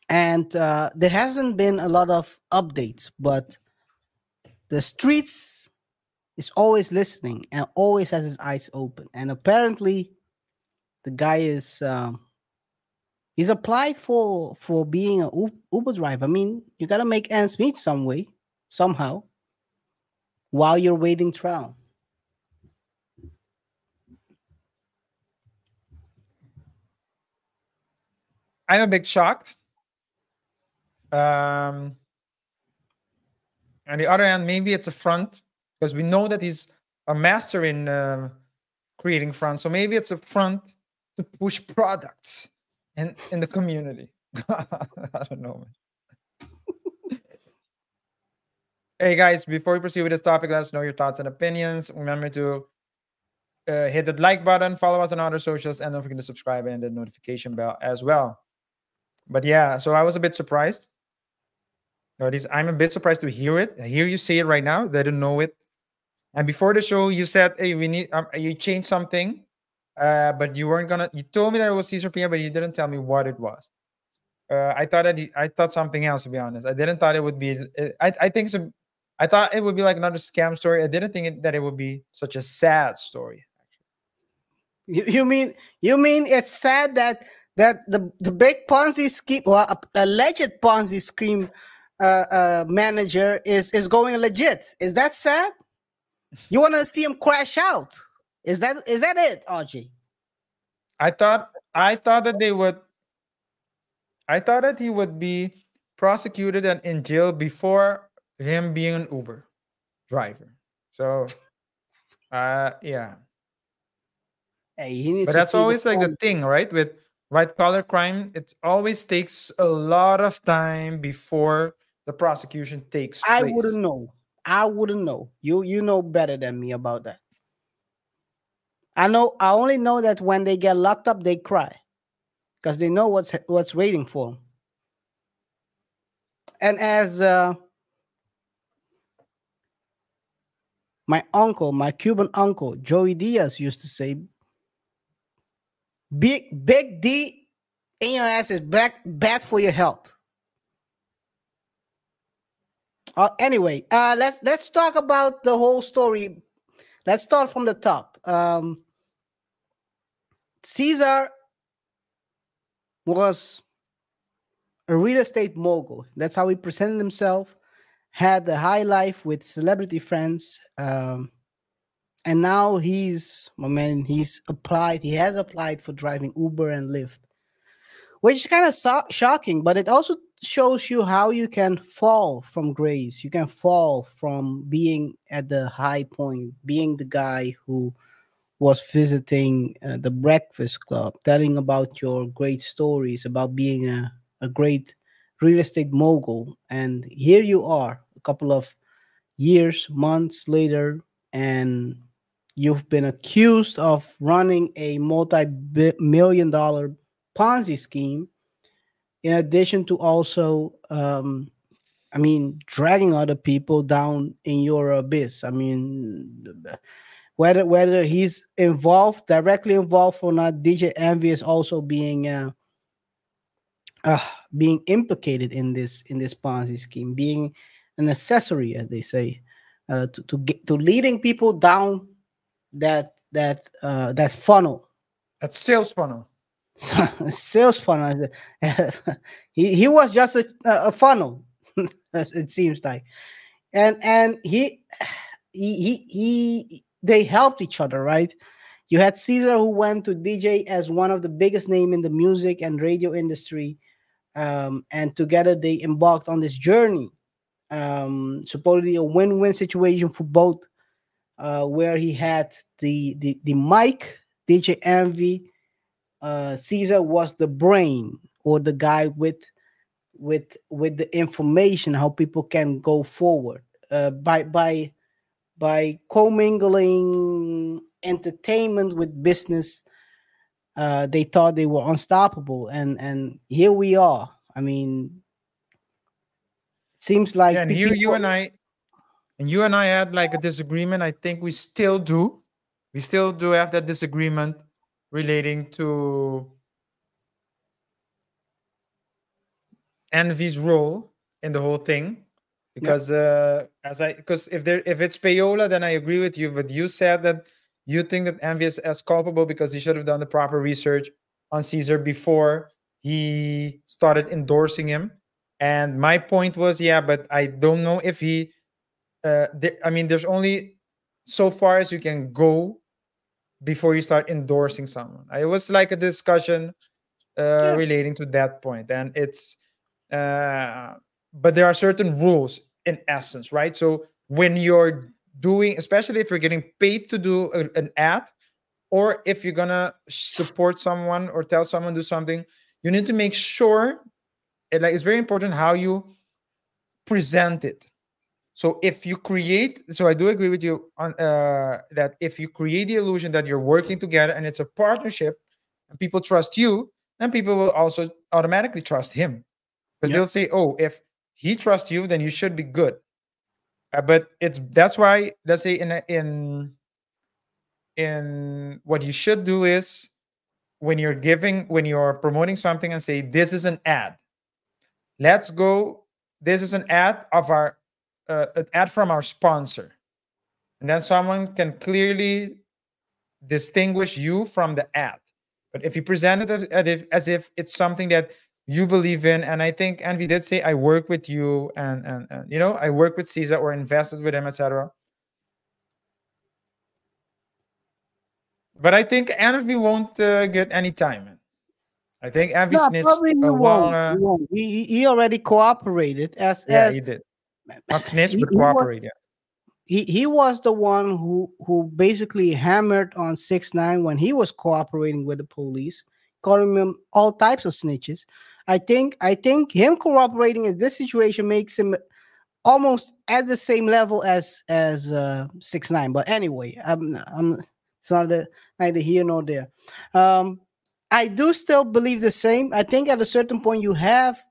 and there hasn't been a lot of updates, but the streets is always listening and always has his eyes open. And apparently, the guy is he's applied for being an Uber driver. I mean, you gotta make ends meet some way, somehow, while you're waiting trial. I'm a bit shocked. On the other hand, maybe it's a front, because we know that he's a master in creating front. So maybe it's a front to push products in the community. I don't know, man. Hey guys, before we proceed with this topic, let us know your thoughts and opinions. Remember to hit the like button, follow us on other socials, and don't forget to subscribe and the notification bell as well. But yeah, so I was a bit surprised. I'm a bit surprised to hear it. I hear you say it right now. They didn't know it. And before the show, you said, "Hey, we need." You changed something, but you weren't gonna. You told me that it was Cesar Pina, but you didn't tell me what it was. I thought something else. To be honest, I didn't thought it would be. I think so. I thought it would be like another scam story. I didn't think that it would be such a sad story. You mean it's sad that the big Ponzi scheme, or alleged Ponzi scheme manager is going legit. Is that sad? You want to see him crash out? Is that it, RJ? I thought that they would. I thought that he would be prosecuted and in jail before him being an Uber driver. So, yeah. Hey, he needs But to that's fill the always like the form. thing, right? With white collar crime, it always takes a lot of time before the prosecution takes I place. wouldn't know. I wouldn't know. You know better than me about that. I know. I only know that when they get locked up, they cry because they know what's waiting for them. And as my uncle, my Cuban uncle, Joey Diaz used to say, big D in your ass is bad for your health. Anyway, let's talk about the whole story. Let's start from the top. Cesar was a real estate mogul. That's how he presented himself. Had the high life with celebrity friends. And now he's applied. He has applied for driving Uber and Lyft, which is kind of shocking, but it also shows you how you can fall from grace. You can fall from being at the high point, being the guy who was visiting the Breakfast Club, telling about your great stories about being a great real estate mogul. And here you are, a couple of years, months later, and you've been accused of running a multi-million-dollar Ponzi scheme, in addition to also, dragging other people down in your abyss. I mean, whether he's directly involved or not, DJ Envy is also being implicated in this Ponzi scheme, being an accessory, as they say, to leading people down that funnel. That's sales funnel. Sales funnel. he was just a funnel, it seems like, and they helped each other, right? You had Cesar, who went to DJ as one of the biggest name in the music and radio industry, and together they embarked on this journey, supposedly a win-win situation for both, where he had the mic, DJ Envy. Cesar was the brain, or the guy with the information, how people can go forward, by commingling entertainment with business. They thought they were unstoppable, and here we are. I mean, seems like Yeah, and here you and I had like a disagreement. I think we still do. We still do have that disagreement relating to Envy's role in the whole thing. Because because if it's payola, then I agree with you. But you said that you think that Envy is as culpable because he should have done the proper research on Caesar before he started endorsing him. And my point was, yeah, but I don't know if he. I mean, there's only so far as you can go before you start endorsing someone. It was like a discussion yeah, relating to that point, and it's but there are certain rules in essence, right? So when you're doing, especially if you're getting paid to do an ad, or if you're gonna support someone or tell someone to do something, you need to make sure it's very important how you present it. So if you create, so I do agree with you on that if you create the illusion that you're working together and it's a partnership and people trust you, then people will also automatically trust him, because yeah, they'll say, "Oh, if he trusts you, then you should be good." But that's why, let's say in what you should do is, when you're promoting something and say, "This is an ad. Let's go. This is an ad of our an ad from our sponsor," and then someone can clearly distinguish you from the ad. But if you present it as if it's something that you believe in. And I think Envy did say, I work with you, and you know, I work with Cesar or invested with him, etc. But I think Envy won't get any time, man. I think Envy No, snitched probably he a while. won't. He won't. He already cooperated Yeah, as he did. Not snitch, but he was cooperate. Yeah. he was the one who basically hammered on 6ix9ine when he was cooperating with the police, calling him all types of snitches. I think him cooperating in this situation makes him almost at the same level as 6ix9ine. But anyway, I'm it's not neither here nor there. Um, I do still believe the same. I think at a certain point you have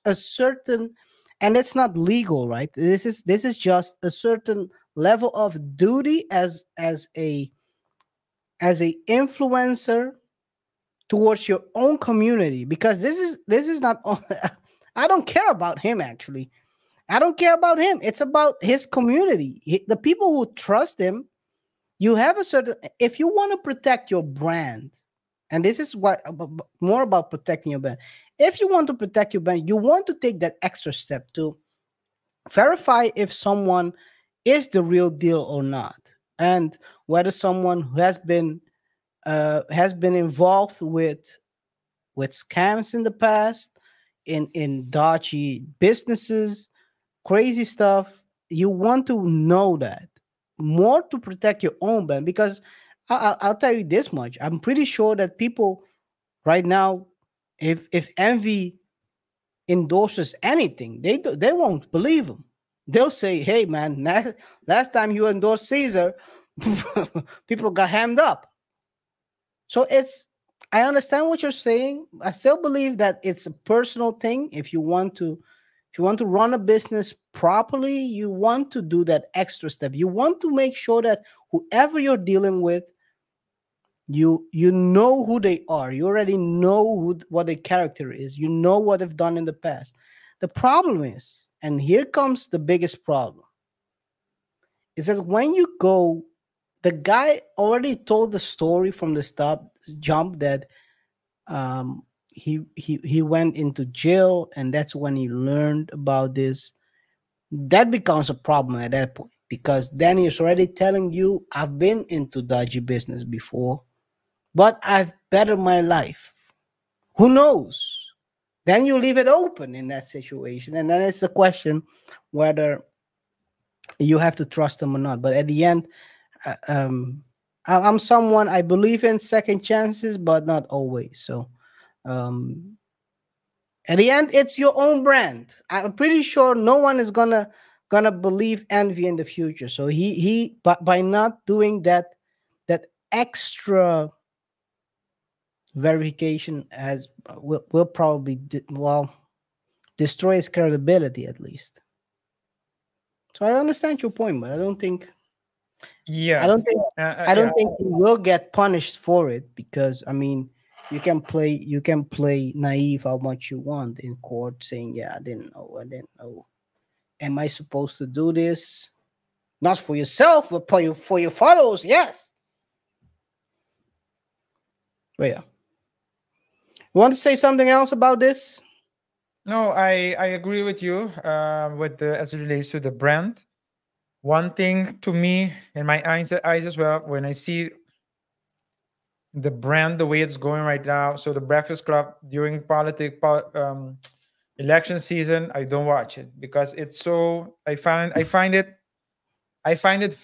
a certain, and it's not legal, right? This is just a certain level of duty as a influencer towards your own community, because this is not I don't care about him actually. I don't care about him. It's about his community. The people who trust him. You have a certain, if you want to protect your brand, and this is what more about protecting your brand. If you want to protect your brand, you want to take that extra step to verify if someone is the real deal or not, and whether someone who has been involved with scams in the past, in dodgy businesses, crazy stuff. You want to know that more to protect your own brand, because I'll tell you this much: I'm pretty sure that people right now, if Envy endorses anything, they won't believe him. They'll say, "Hey, man, last time you endorsed Caesar, people got hammed up." So I understand what you're saying. I still believe that it's a personal thing. If you want to run a business properly, you want to do that extra step. You want to make sure that whoever you're dealing with, you know who they are. You already know what their character is. You know what they've done in the past. The problem is, and here comes the biggest problem, is that when you go, the guy already told the story from the jump that he went into jail, and that's when he learned about this. That becomes a problem at that point, because then he's already telling you, I've been into dodgy business before, but I've bettered my life. Who knows? Then you leave it open in that situation, and then it's the question whether you have to trust them or not. But at the end, I'm someone, I believe in second chances, but not always. So um at the end, it's your own brand. I'm pretty sure no one is gonna believe Envy in the future. So but by not doing that extra verification, as will probably destroy his credibility at least. So I understand your point, but I don't think Yeah. I don't think I Yeah. don't think he will get punished for it, because I mean, you can play naive how much you want in court, saying, "Yeah, I didn't know. Am I supposed to do this? Not for yourself, but for your followers, yes." But yeah, you want to say something else about this? No, I agree with you. With the as it relates to the brand. One thing to me, in my eyes as well, when I see the brand the way it's going right now, so the Breakfast Club during election season, I don't watch it because it's so. I find it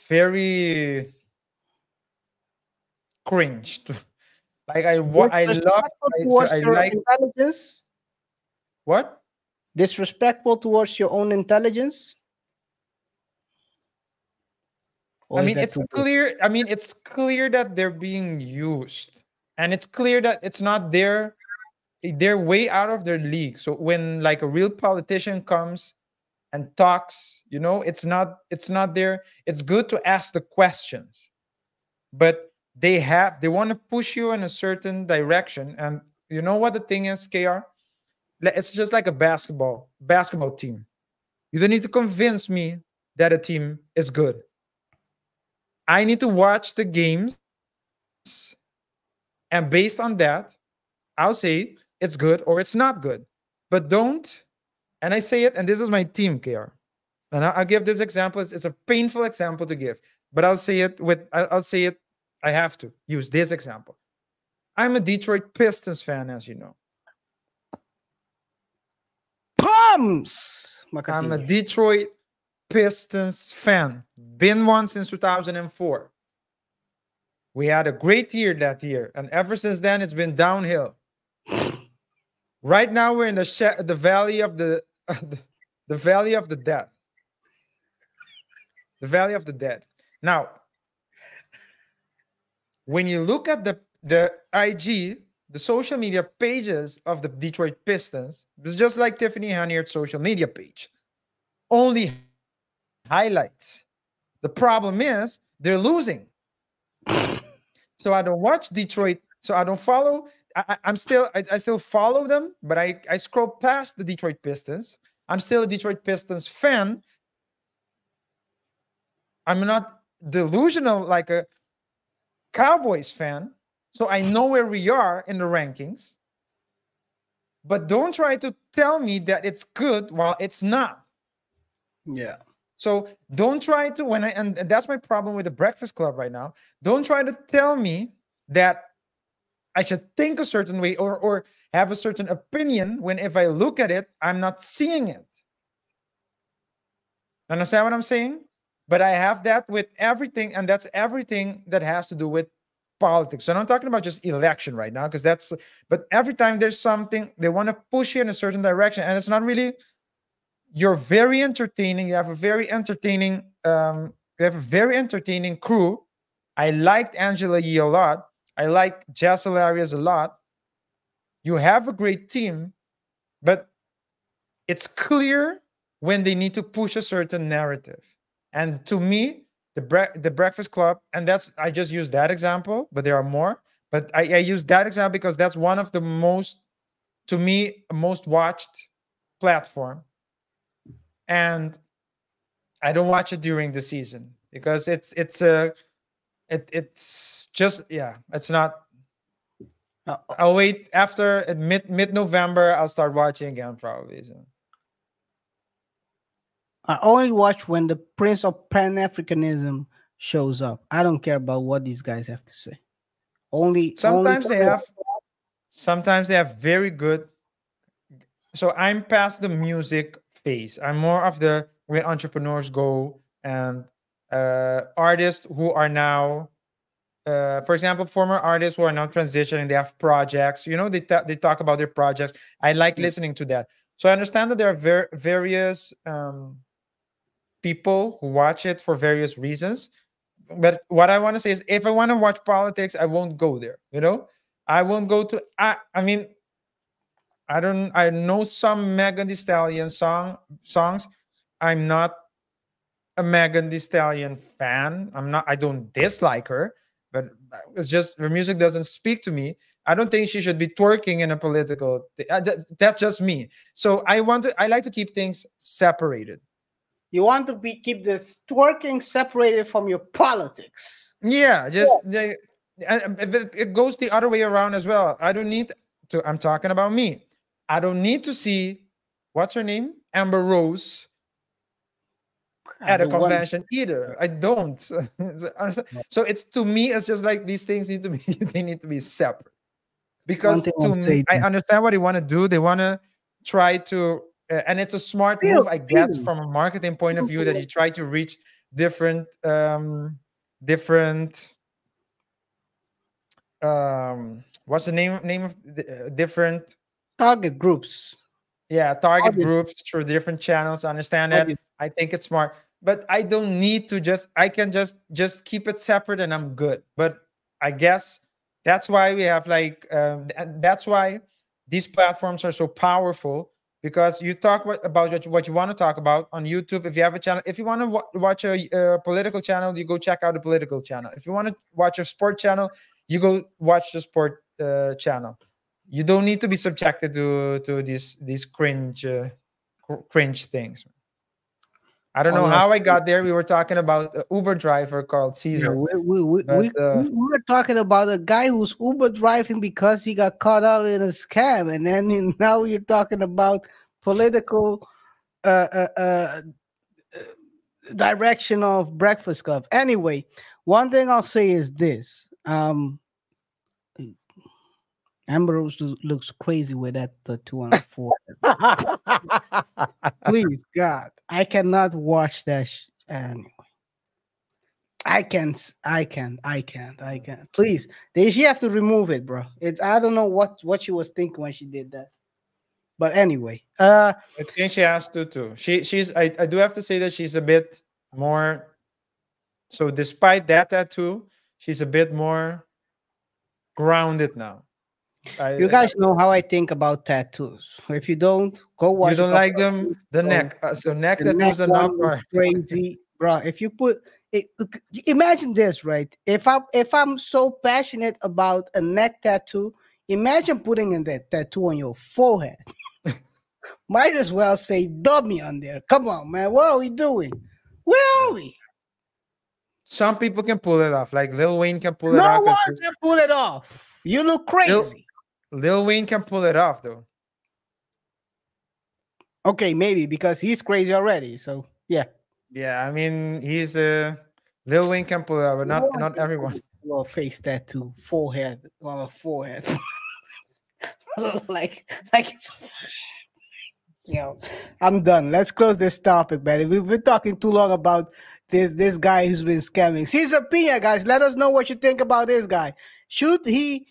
very cringe. Like I love. Disrespectful So towards I your like intelligence. what? Disrespectful towards your own intelligence. I Or is mean, that it's too big? clear. I mean, it's clear that they're being used, and it's clear that it's not they're way out of their league. So when like a real politician comes and talks, it's not there. It's good to ask the questions, but they want to push you in a certain direction. And you know what the thing is, KR? It's just like a basketball team. You don't need to convince me that a team is good. I need to watch the games, and based on that, I'll say it's good or it's not good. But don't, and I say it, and this is my team, KR. And I'll give this example. It's a painful example to give, but I'll say it with, I'll say it. I have to use this example. I'm a Detroit Pistons fan, as you know. Palms! I'm a Detroit Pistons fan. Been one since 2004. We had a great year that year, and ever since then, it's been downhill. Right now, we're in the valley of the the valley of the dead. The valley of the dead. Now, when you look at the IG, the social media pages of the Detroit Pistons, it's just like Tiffany Henyard's social media page. Only highlights. The problem is they're losing. So I don't watch Detroit. So I don't follow. I still follow them, but I scroll past the Detroit Pistons. I'm still a Detroit Pistons fan. I'm not delusional like a Cowboys fan. So I know where we are in the rankings. But don't try to tell me that it's good while it's not. Yeah. So don't try to, and that's my problem with the Breakfast Club right now. Don't try to tell me that I should think a certain way or have a certain opinion when if I look at it, I'm not seeing it. Understand what I'm saying? But I have that with everything, and that's everything that has to do with politics. So I'm not talking about just election right now, because that's, but every time there's something, they want to push you in a certain direction, and it's not really, you're very entertaining. You have a very entertaining, crew. I liked Angela Yee a lot. I like Jess Hilarious a lot. You have a great team, but it's clear when they need to push a certain narrative. And to me, the Breakfast Club, and that's, I just used that example, but there are more. But I use that example because that's one of the most, to me, most watched platform. And I don't watch it during the season because it's just, yeah, it's not. I'll wait after mid-November. I'll start watching again probably. So. I only watch when the Prince of Pan-Africanism shows up. I don't care about what these guys have to say. Sometimes they have very good. So I'm past the music phase. I'm more of the where entrepreneurs go and artists who are now, for example, former artists who are now transitioning. They have projects. You know, they talk about their projects. I like listening to that. So I understand that there are various people who watch it for various reasons. But what I want to say is, if I want to watch politics, I won't go there. You know, I won't go to. I mean, I know some Megan Thee Stallion songs. I'm not a Megan Thee Stallion fan. I don't dislike her, but it's just her music doesn't speak to me. I don't think she should be twerking in a political. That's just me. So I like to keep things separated. You want to keep this twerking separated from your politics. Yeah, it goes the other way around as well. I don't need to. I'm talking about me. I don't need to see, what's her name? Amber Rose at a convention either. I don't. So it's, to me, it's just like these things need to be, they need to be separate. Because to me, I understand what they want to do. They want to try to, and it's a smart move, I guess, from a marketing point of view, that you try to reach different what's the name of different target groups. Yeah, target groups through different channels. I understand that. I think it's smart, but I don't need to I can just keep it separate and I'm good. But I guess that's why we have that's why these platforms are so powerful, because you talk about what you want to talk about on YouTube. If you have a channel, if you want to watch a political channel, you go check out the political channel. If you want to watch a sport channel, you go watch the sport channel. You don't need to be subjected to these cringe things. I don't know on how I got there. We were talking about an Uber driver called Yeah, Cesar. we were talking about a guy who's Uber driving because he got caught out in a scam, and then now you're talking about political uh, uh, uh, direction of Breakfast Club. Anyway, one thing I'll say is this: Ambrose looks crazy with that tattoo on the forehead. Please, God, I cannot watch that. Anyway. I can't. Please, she have to remove it, bro. I don't know what she was thinking when she did that. But anyway, I think she has to too. She's I do have to say that she's a bit more. So despite that tattoo, she's a bit more grounded now. you guys know how I think about tattoos. If you don't, go watch. You don't like them? The neck. So neck the tattoos neck are not one part. is crazy, bro. If you put it, imagine this, right? If I'm so passionate about a neck tattoo, imagine putting in that tattoo on your forehead. Might as well say dummy on there. Come on, man. What are we doing? Where are we? Some people can pull it off. Like Lil Wayne can pull it No off. one can pull it off. You look crazy. Lil Wayne can pull it off though. Okay, maybe because he's crazy already. So yeah. Yeah, I mean he's Lil Wayne can pull it off, but not everyone. Well, face tattoo, forehead on a forehead. like it's I'm done. Let's close this topic, man. We've been talking too long about this guy who's been scamming. Cesar Pina, guys, let us know what you think about this guy. Should he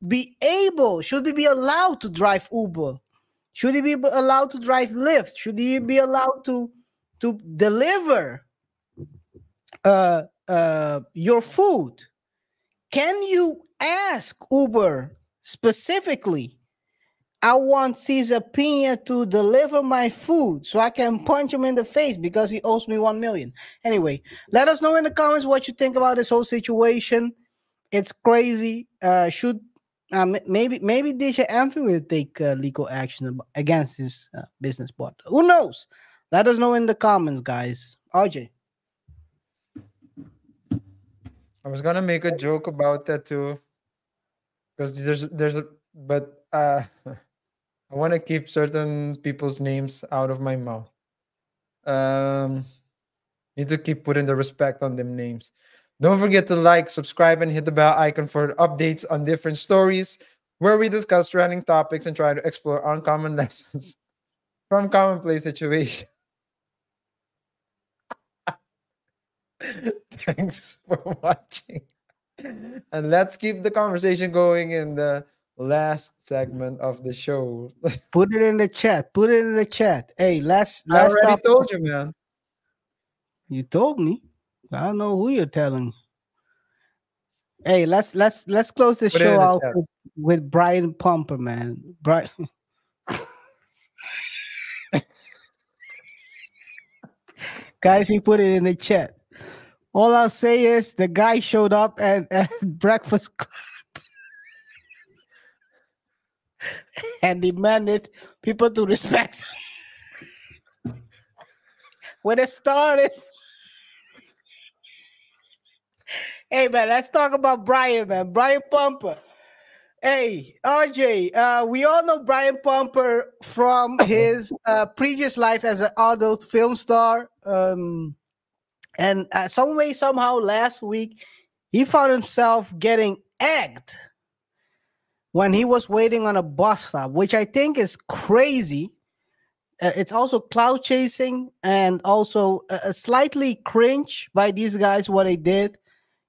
be allowed to drive Uber? Should he be allowed to drive Lyft? Should he be allowed to deliver your food? Can you ask Uber specifically, I want Cesar Pina to deliver my food so I can punch him in the face because he owes me 1 million. Anyway, let us know in the comments what you think about this whole situation. It's crazy. Should maybe DJ Amphy will take legal action against this business partner. Who knows? Let us know in the comments, guys. RJ. I was gonna make a joke about that too, because but I want to keep certain people's names out of my mouth. Need to keep putting the respect on them names. Don't forget to like, subscribe, and hit the bell icon for updates on different stories where we discuss trending topics and try to explore uncommon lessons from commonplace situations. Thanks for watching. And let's keep the conversation going in the last segment of the show. Put it in the chat. Hey, last I already topic. told you, man. You told me. I don't know who you're telling. Hey, let's close the show out with Brian Pumper, man. Brian. Guys, he put it in the chat. All I'll say is the guy showed up at Breakfast Club and demanded people to respect him. When it started. Hey, man, let's talk about Brian, man. Brian Pumper. Hey, RJ, we all know Brian Pumper from his previous life as an adult film star. And some way, somehow, last week, he found himself getting egged when he was waiting on a bus stop, which I think is crazy. It's also cloud chasing and also slightly cringe by these guys what they did,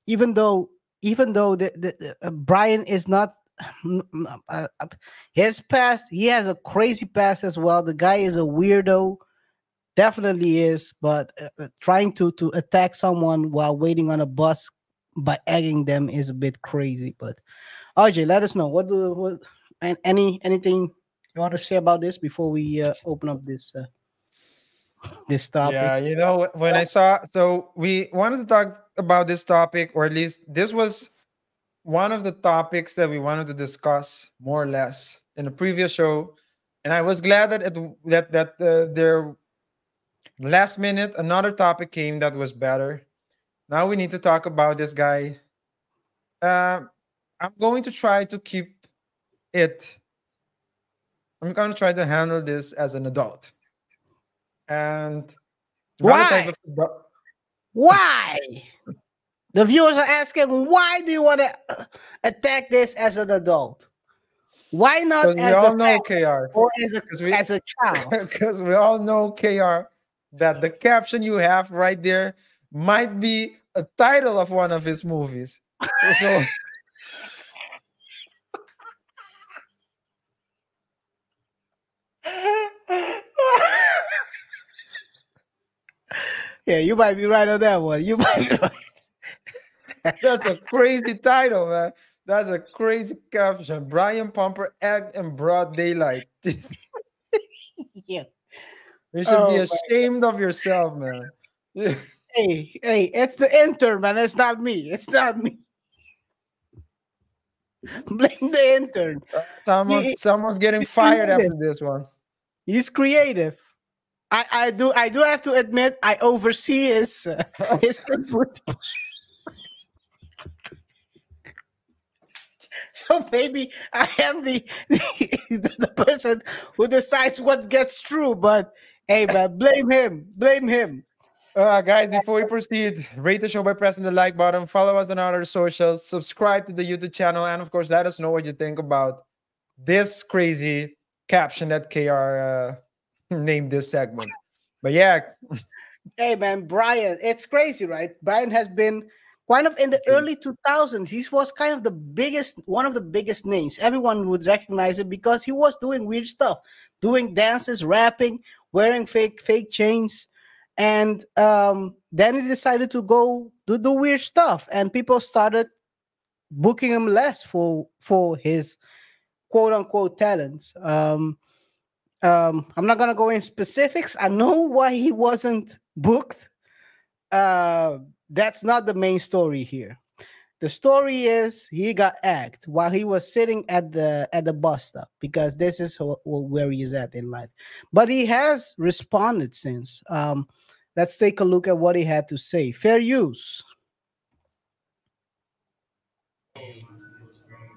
even though the Brian is not his past. He has a crazy past as well. The guy is a weirdo. Definitely is, but trying to attack someone while waiting on a bus by egging them is a bit crazy. But RJ, let us know anything you want to say about this before we open up this this topic. Yeah, when I saw, so we wanted to talk about this topic, or at least this was one of the topics that we wanted to discuss more or less in the previous show, and I was glad that Last minute, another topic came that was better. Now we need to talk about this guy. I'm going to try to keep it. I'm going to try to handle this as an adult. And not the type Why? of Why? The viewers are asking, why do you want to attack this as an adult? Why not because we as a all know parent KR. or Because we as a child? because we all know KR that the caption you have right there might be a title of one of his movies. So Yeah, you might be right on that one. You might be right. that's a crazy title, man. That's a crazy caption. Brian Pumper act in broad daylight. Yeah. You should be Oh, ashamed of yourself, man. hey, it's the intern, man. It's not me. It's not me. Blame the intern. Someone's getting he's fired creative. after this one. He's creative. I do have to admit I oversee his input. So maybe I am the person who decides what gets true. But hey, man, blame him. Blame him. Guys, before we proceed, rate the show by pressing the like button, follow us on our socials, subscribe to the YouTube channel, and of course, let us know what you think about this crazy caption that KR named this segment. But yeah, Hey, man, Brian, it's crazy, right? Brian has been kind of in the early 2000s. He was kind of one of the biggest names. Everyone would recognize him because he was doing weird stuff, doing dances, rapping, wearing fake chains. And then he decided to go to do weird stuff, and people started booking him less for his quote unquote talents. I'm not gonna go in specifics. I know why he wasn't booked. That's not the main story here. The story is he got agged while he was sitting at the bus stop, because this is where he is at in life. But he has responded since. Let's take a look at what he had to say. Fair use.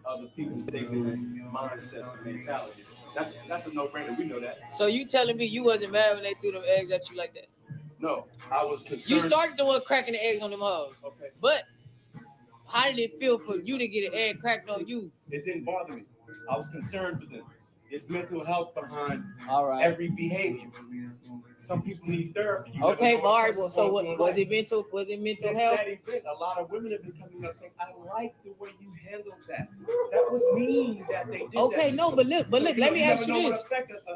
Other people's thinking mindsets and mentality. That's a no-brainer. We know that. So you telling me you wasn't mad when they threw them eggs at you like that? No, I was concerned. You started the one cracking the eggs on them hoes. Okay. But how did it feel for you to get an egg cracked on you? It didn't bother me. I was concerned for them. It's mental health behind All right. every behavior. Some people need therapy. Okay, Mark. So was it mental? Was it mental Since health? that event, a lot of women have been coming up saying, "I like the way you handled that. That was mean that they did." Okay, that. no, but look. Let me ask you this.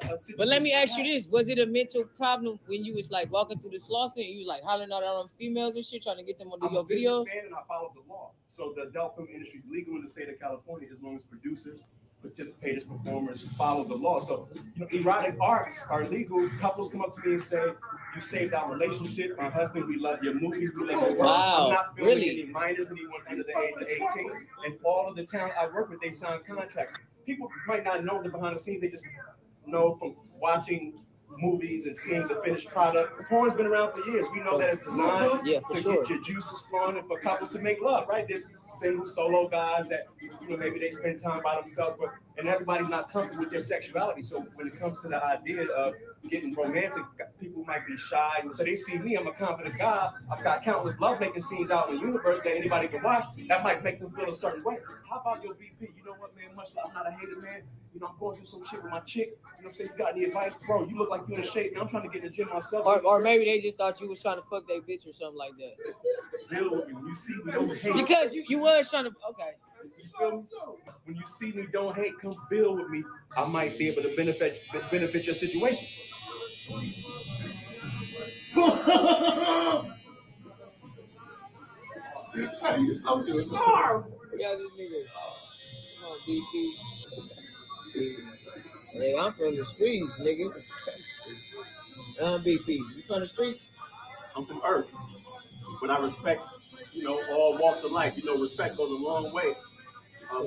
this. But let me ask you this: was it a mental problem when you was like walking through the Slauson and you was like hollering out on females and shit, trying to get them to do your videos? And I followed the law. So the adult film industry is legal in the state of California as long as producers, participators, performers follow the law. So, erotic arts are legal. Couples come up to me and say, "You saved our relationship. My husband, we love your movies. We love your work." Wow, I'm not filming really? any minors, anyone under the age of 18. And all of the talent I work with, they sign contracts. People might not know the behind the scenes. They just know from watching movies and seeing the finished product. Porn's been around for years. We know that it's designed to get your juices flowing and for couples to make love, right? There's single solo guys that maybe they spend time by themselves, and everybody's not comfortable with their sexuality. So when it comes to the idea of getting romantic, people might be shy. So they see me, I'm a confident guy. I've got countless lovemaking scenes out in the universe that anybody can watch. That might make them feel a certain way. How about your VP? You know what, man? Much like I'm not a hater, man. I'm going through some shit with my chick. Say you got any advice, bro? You look like you're in shape, man. I'm trying to get in the gym myself. Or maybe they just thought you was trying to fuck their bitch or something like that. Deal with me. When you see me, don't hate. Because you was trying to. Okay. You feel me? When you see me, don't hate. Come build with me. I might be able to benefit your situation. You so sharp. Yeah, this nigga. Come on, BP. Hey, I'm from the streets, nigga. BP. You from the streets? I'm from Earth. But I respect, all walks of life. Respect goes a long way.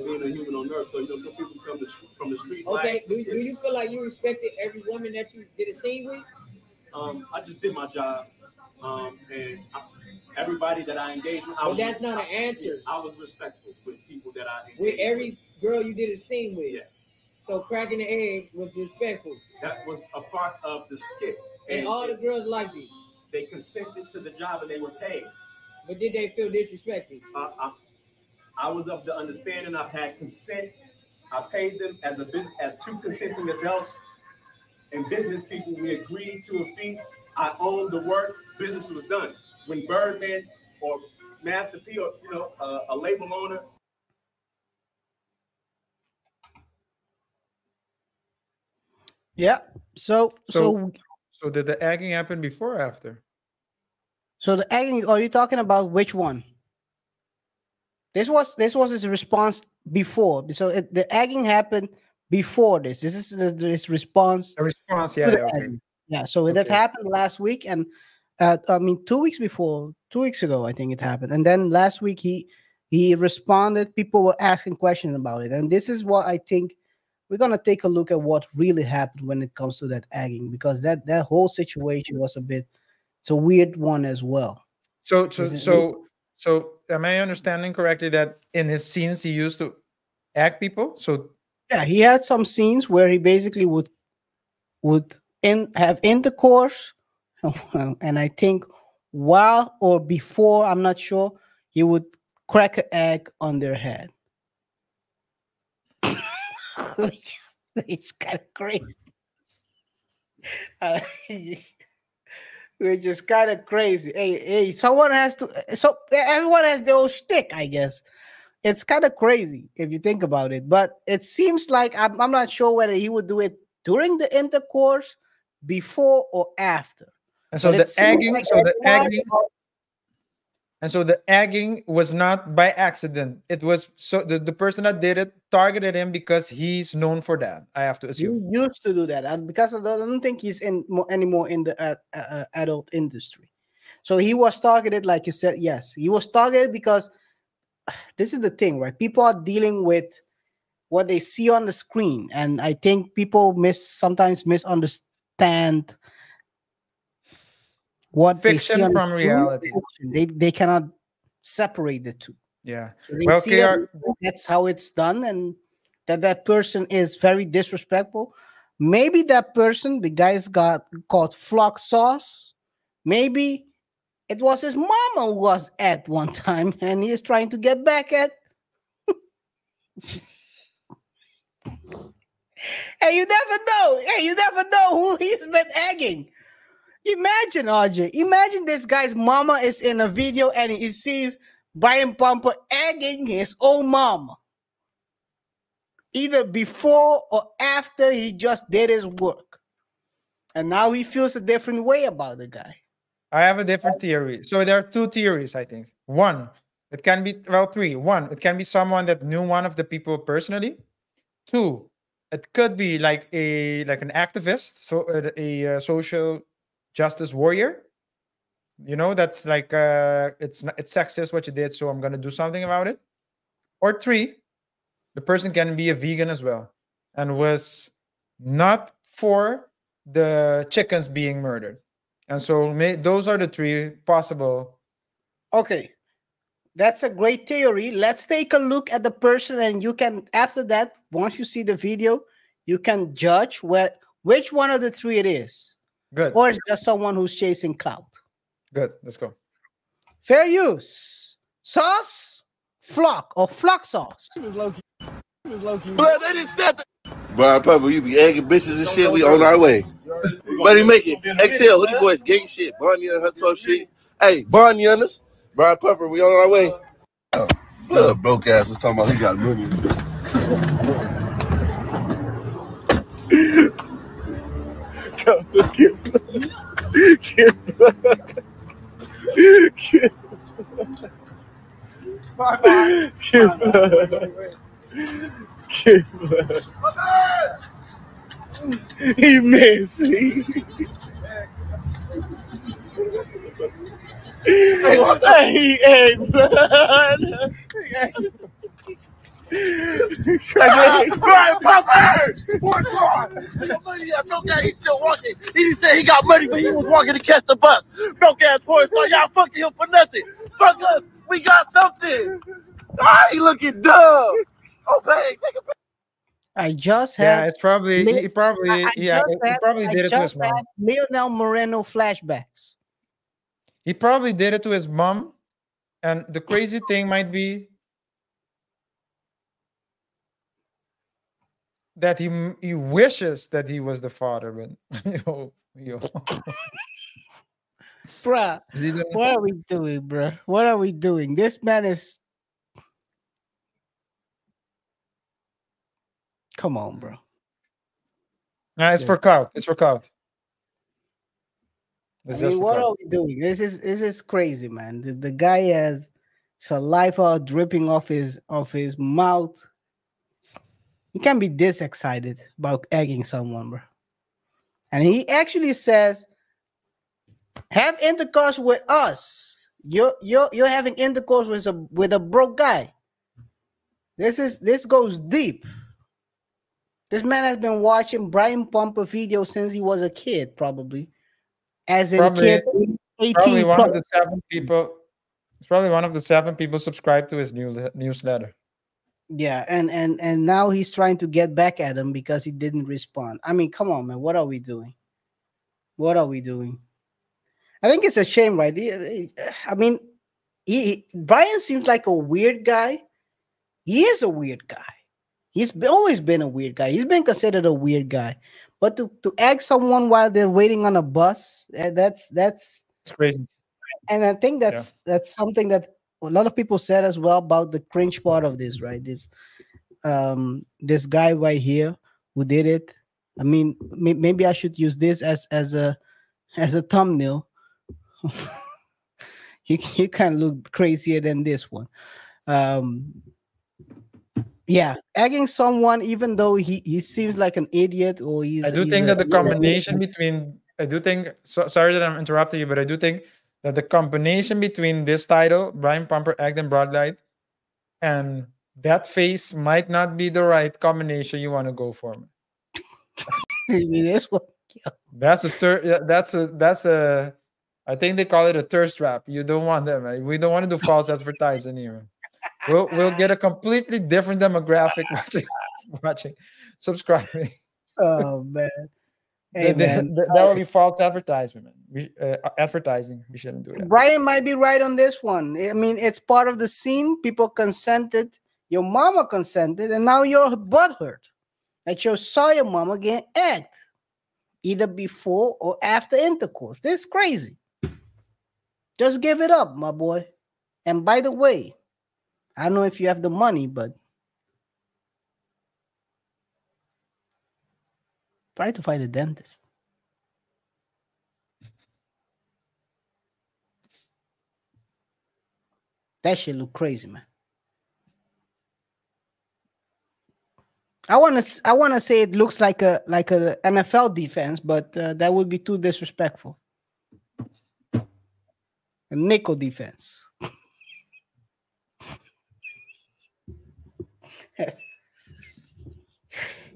Being a human on Earth. So, some people come from the street. Okay. Do you feel like you respected every woman that you did a scene with? I just did my job, and everybody that I engaged with, but that's not an answer. I was respectful with people that I engaged with. Every girl you did a scene with. Yes. So cracking the eggs was respectful. That was a part of the skit. And all the girls liked it. They consented to the job and they were paid. But did they feel disrespected? I was of the understanding I've had consent. I paid them as two consenting adults and business people. We agreed to a fee. I owned the work. Business was done. When Birdman or Master P or a label owner. Yeah. So did the egging happen before or after? So the egging, are you talking about which one? This was his response before. So the egging happened before this. This is this response. A response, yeah. Okay. Yeah. So that happened last week, and 2 weeks before, 2 weeks ago, I think it happened. And then last week he responded. People were asking questions about it, and this is what I think we're gonna take a look at what really happened when it comes to that egging, because that whole situation was it's a weird one as well. So am I understanding correctly that in his scenes he used to egg people? So yeah, he had some scenes where he basically would have intercourse, and I think while or before, I'm not sure, he would crack an egg on their head. It's kind of crazy. Which is kind of crazy. Hey, someone has to. So everyone has their own shtick, I guess. It's kind of crazy if you think about it. But it seems like I'm not sure whether he would do it during the intercourse, before or after. And so the egging, the egging was not by accident. It was the person that did it targeted him because he's known for that. I have to assume. He used to do that, and because I don't think he's anymore in the adult industry. So he was targeted, like you said. Yes, he was targeted because this is the thing, right? People are dealing with what they see on the screen, and I think people sometimes misunderstand what fiction they see from reality. They cannot separate the two. Yeah. So well, KaiR, that's how it's done, and that person is very disrespectful. Maybe that person, the guy's got called Flock Sauce. Maybe it was his mama who was at one time, and he is trying to get back at. Hey, you never know. Hey, you never know who he's been egging. Imagine, RJ. Imagine this guy's mama is in a video and he sees Brian Pumper egging his own mama. Either before or after he just did his work. And now he feels a different way about the guy. I have a different theory. So there are two theories, I think. One, it can be, well, three. One, it can be someone that knew one of the people personally. Two, it could be like an activist, so a social justice warrior. You know, that's like it's sexist what you did, so I'm gonna do something about it. Or three, the person can be a vegan as well and was not for the chickens being murdered. And so those are the three possible. Okay, that's a great theory. Let's take a look at the person, and you can, after that, once you see the video, you can judge which one of the three it is. Good. Or it's just someone who's chasing clout. Good. Let's go. Fair use. Sauce, Flock, or Flock Sauce. Bro, they didn't set the... Brian Pumper, you be egging bitches and shit. We on our way. Buddy, make it. XL, Hoodie Boys, gang shit. Bonnie and her tough shit. Hey, Bonnie on us. Brian Pumper, we on our way. Oh, broke ass was talking about he got money. He messy. Hey, blood. Brian Papa! One car! Broke ass, he's still walking. He said he got money, but he was walking to catch the bus. Broke ass porn star, y'all fucking him for nothing. Fuck us, we got something. Ah, he looking dumb. Oh, babe, take a back. I just had. Yeah, it's probably he probably he probably did it to his mom. Lionel Moreno flashbacks. He probably did it to his mom, and the crazy thing might be that he wishes that he was the father, but yo. Bruh, what are we doing, bruh? What are we doing? This man is. Come on, bro. Nah, it's for clout. It's for clout. I mean, what are we doing? This is crazy, man. The guy has saliva dripping off his mouth. You can't be this excited about egging someone, bro. And he actually says, "Have intercourse with us. You're having intercourse with a broke guy." This goes deep. This man has been watching Brian Pumper videos since he was a kid, probably. As in kid 18 probably one of the 7 people. It's probably one of the 7 people subscribed to his newsletter. Yeah, and now he's trying to get back at him because he didn't respond. I mean, come on, man. What are we doing? What are we doing? I think it's a shame, right? I mean, Brian seems like a weird guy. He is a weird guy. He's always been a weird guy. He's been considered a weird guy. But to egg someone while they're waiting on a bus, that's crazy. And I think that's something that a lot of people said as well about the cringe part of this, right? This guy right here who did it. I mean, maybe I should use this as a thumbnail. He kind of looked crazier than this one. Yeah, egging someone even though he seems like an idiot or he's. I do think that the combination between. I do think. Sorry that I'm interrupting you, but I do think that the combination between this title, Brian Pumper egged in broad light, and that face might not be the right combination you want to go for. This one. That's a. I think they call it a thirst trap. You don't want that, right? We don't want to do false advertising here. We'll get a completely different demographic watching, subscribing. Oh man, that would be false advertisement. Advertising. We shouldn't do that. Brian might be right on this one. I mean, it's part of the scene. People consented. Your mama consented, and now you're butthurt that you saw your mama getting egged, either before or after intercourse. This is crazy. Just give it up, my boy. And by the way, I don't know if you have the money, but try to find a dentist. That shit look crazy, man. I wanna say it looks like a NFL defense, but that would be too disrespectful. A nickel defense.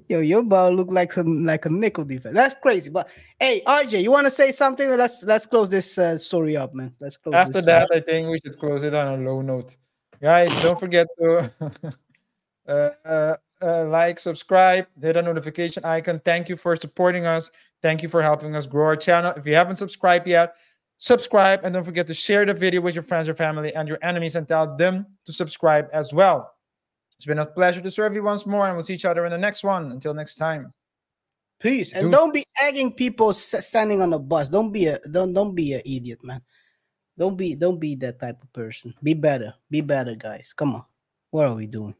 Yo, your ball look like a nickel defense. That's crazy. But hey, RJ, you want to say something? Let's close this story up, man. Let's close. After that, I think we should close it on a low note, guys. Don't forget to like, subscribe, hit the notification icon. Thank you for supporting us. Thank you for helping us grow our channel. If you haven't subscribed yet, subscribe, and don't forget to share the video with your friends, your family, and your enemies, and tell them to subscribe as well. It's been a pleasure to serve you once more, and we'll see each other in the next one. Until next time, peace. And don't be egging people standing on the bus. Don't be an idiot, man. Don't be that type of person. Be better, guys. Come on, what are we doing?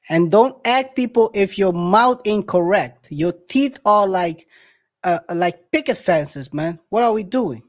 And don't egg people if your mouth incorrect. Your teeth are like picket fences, man. What are we doing?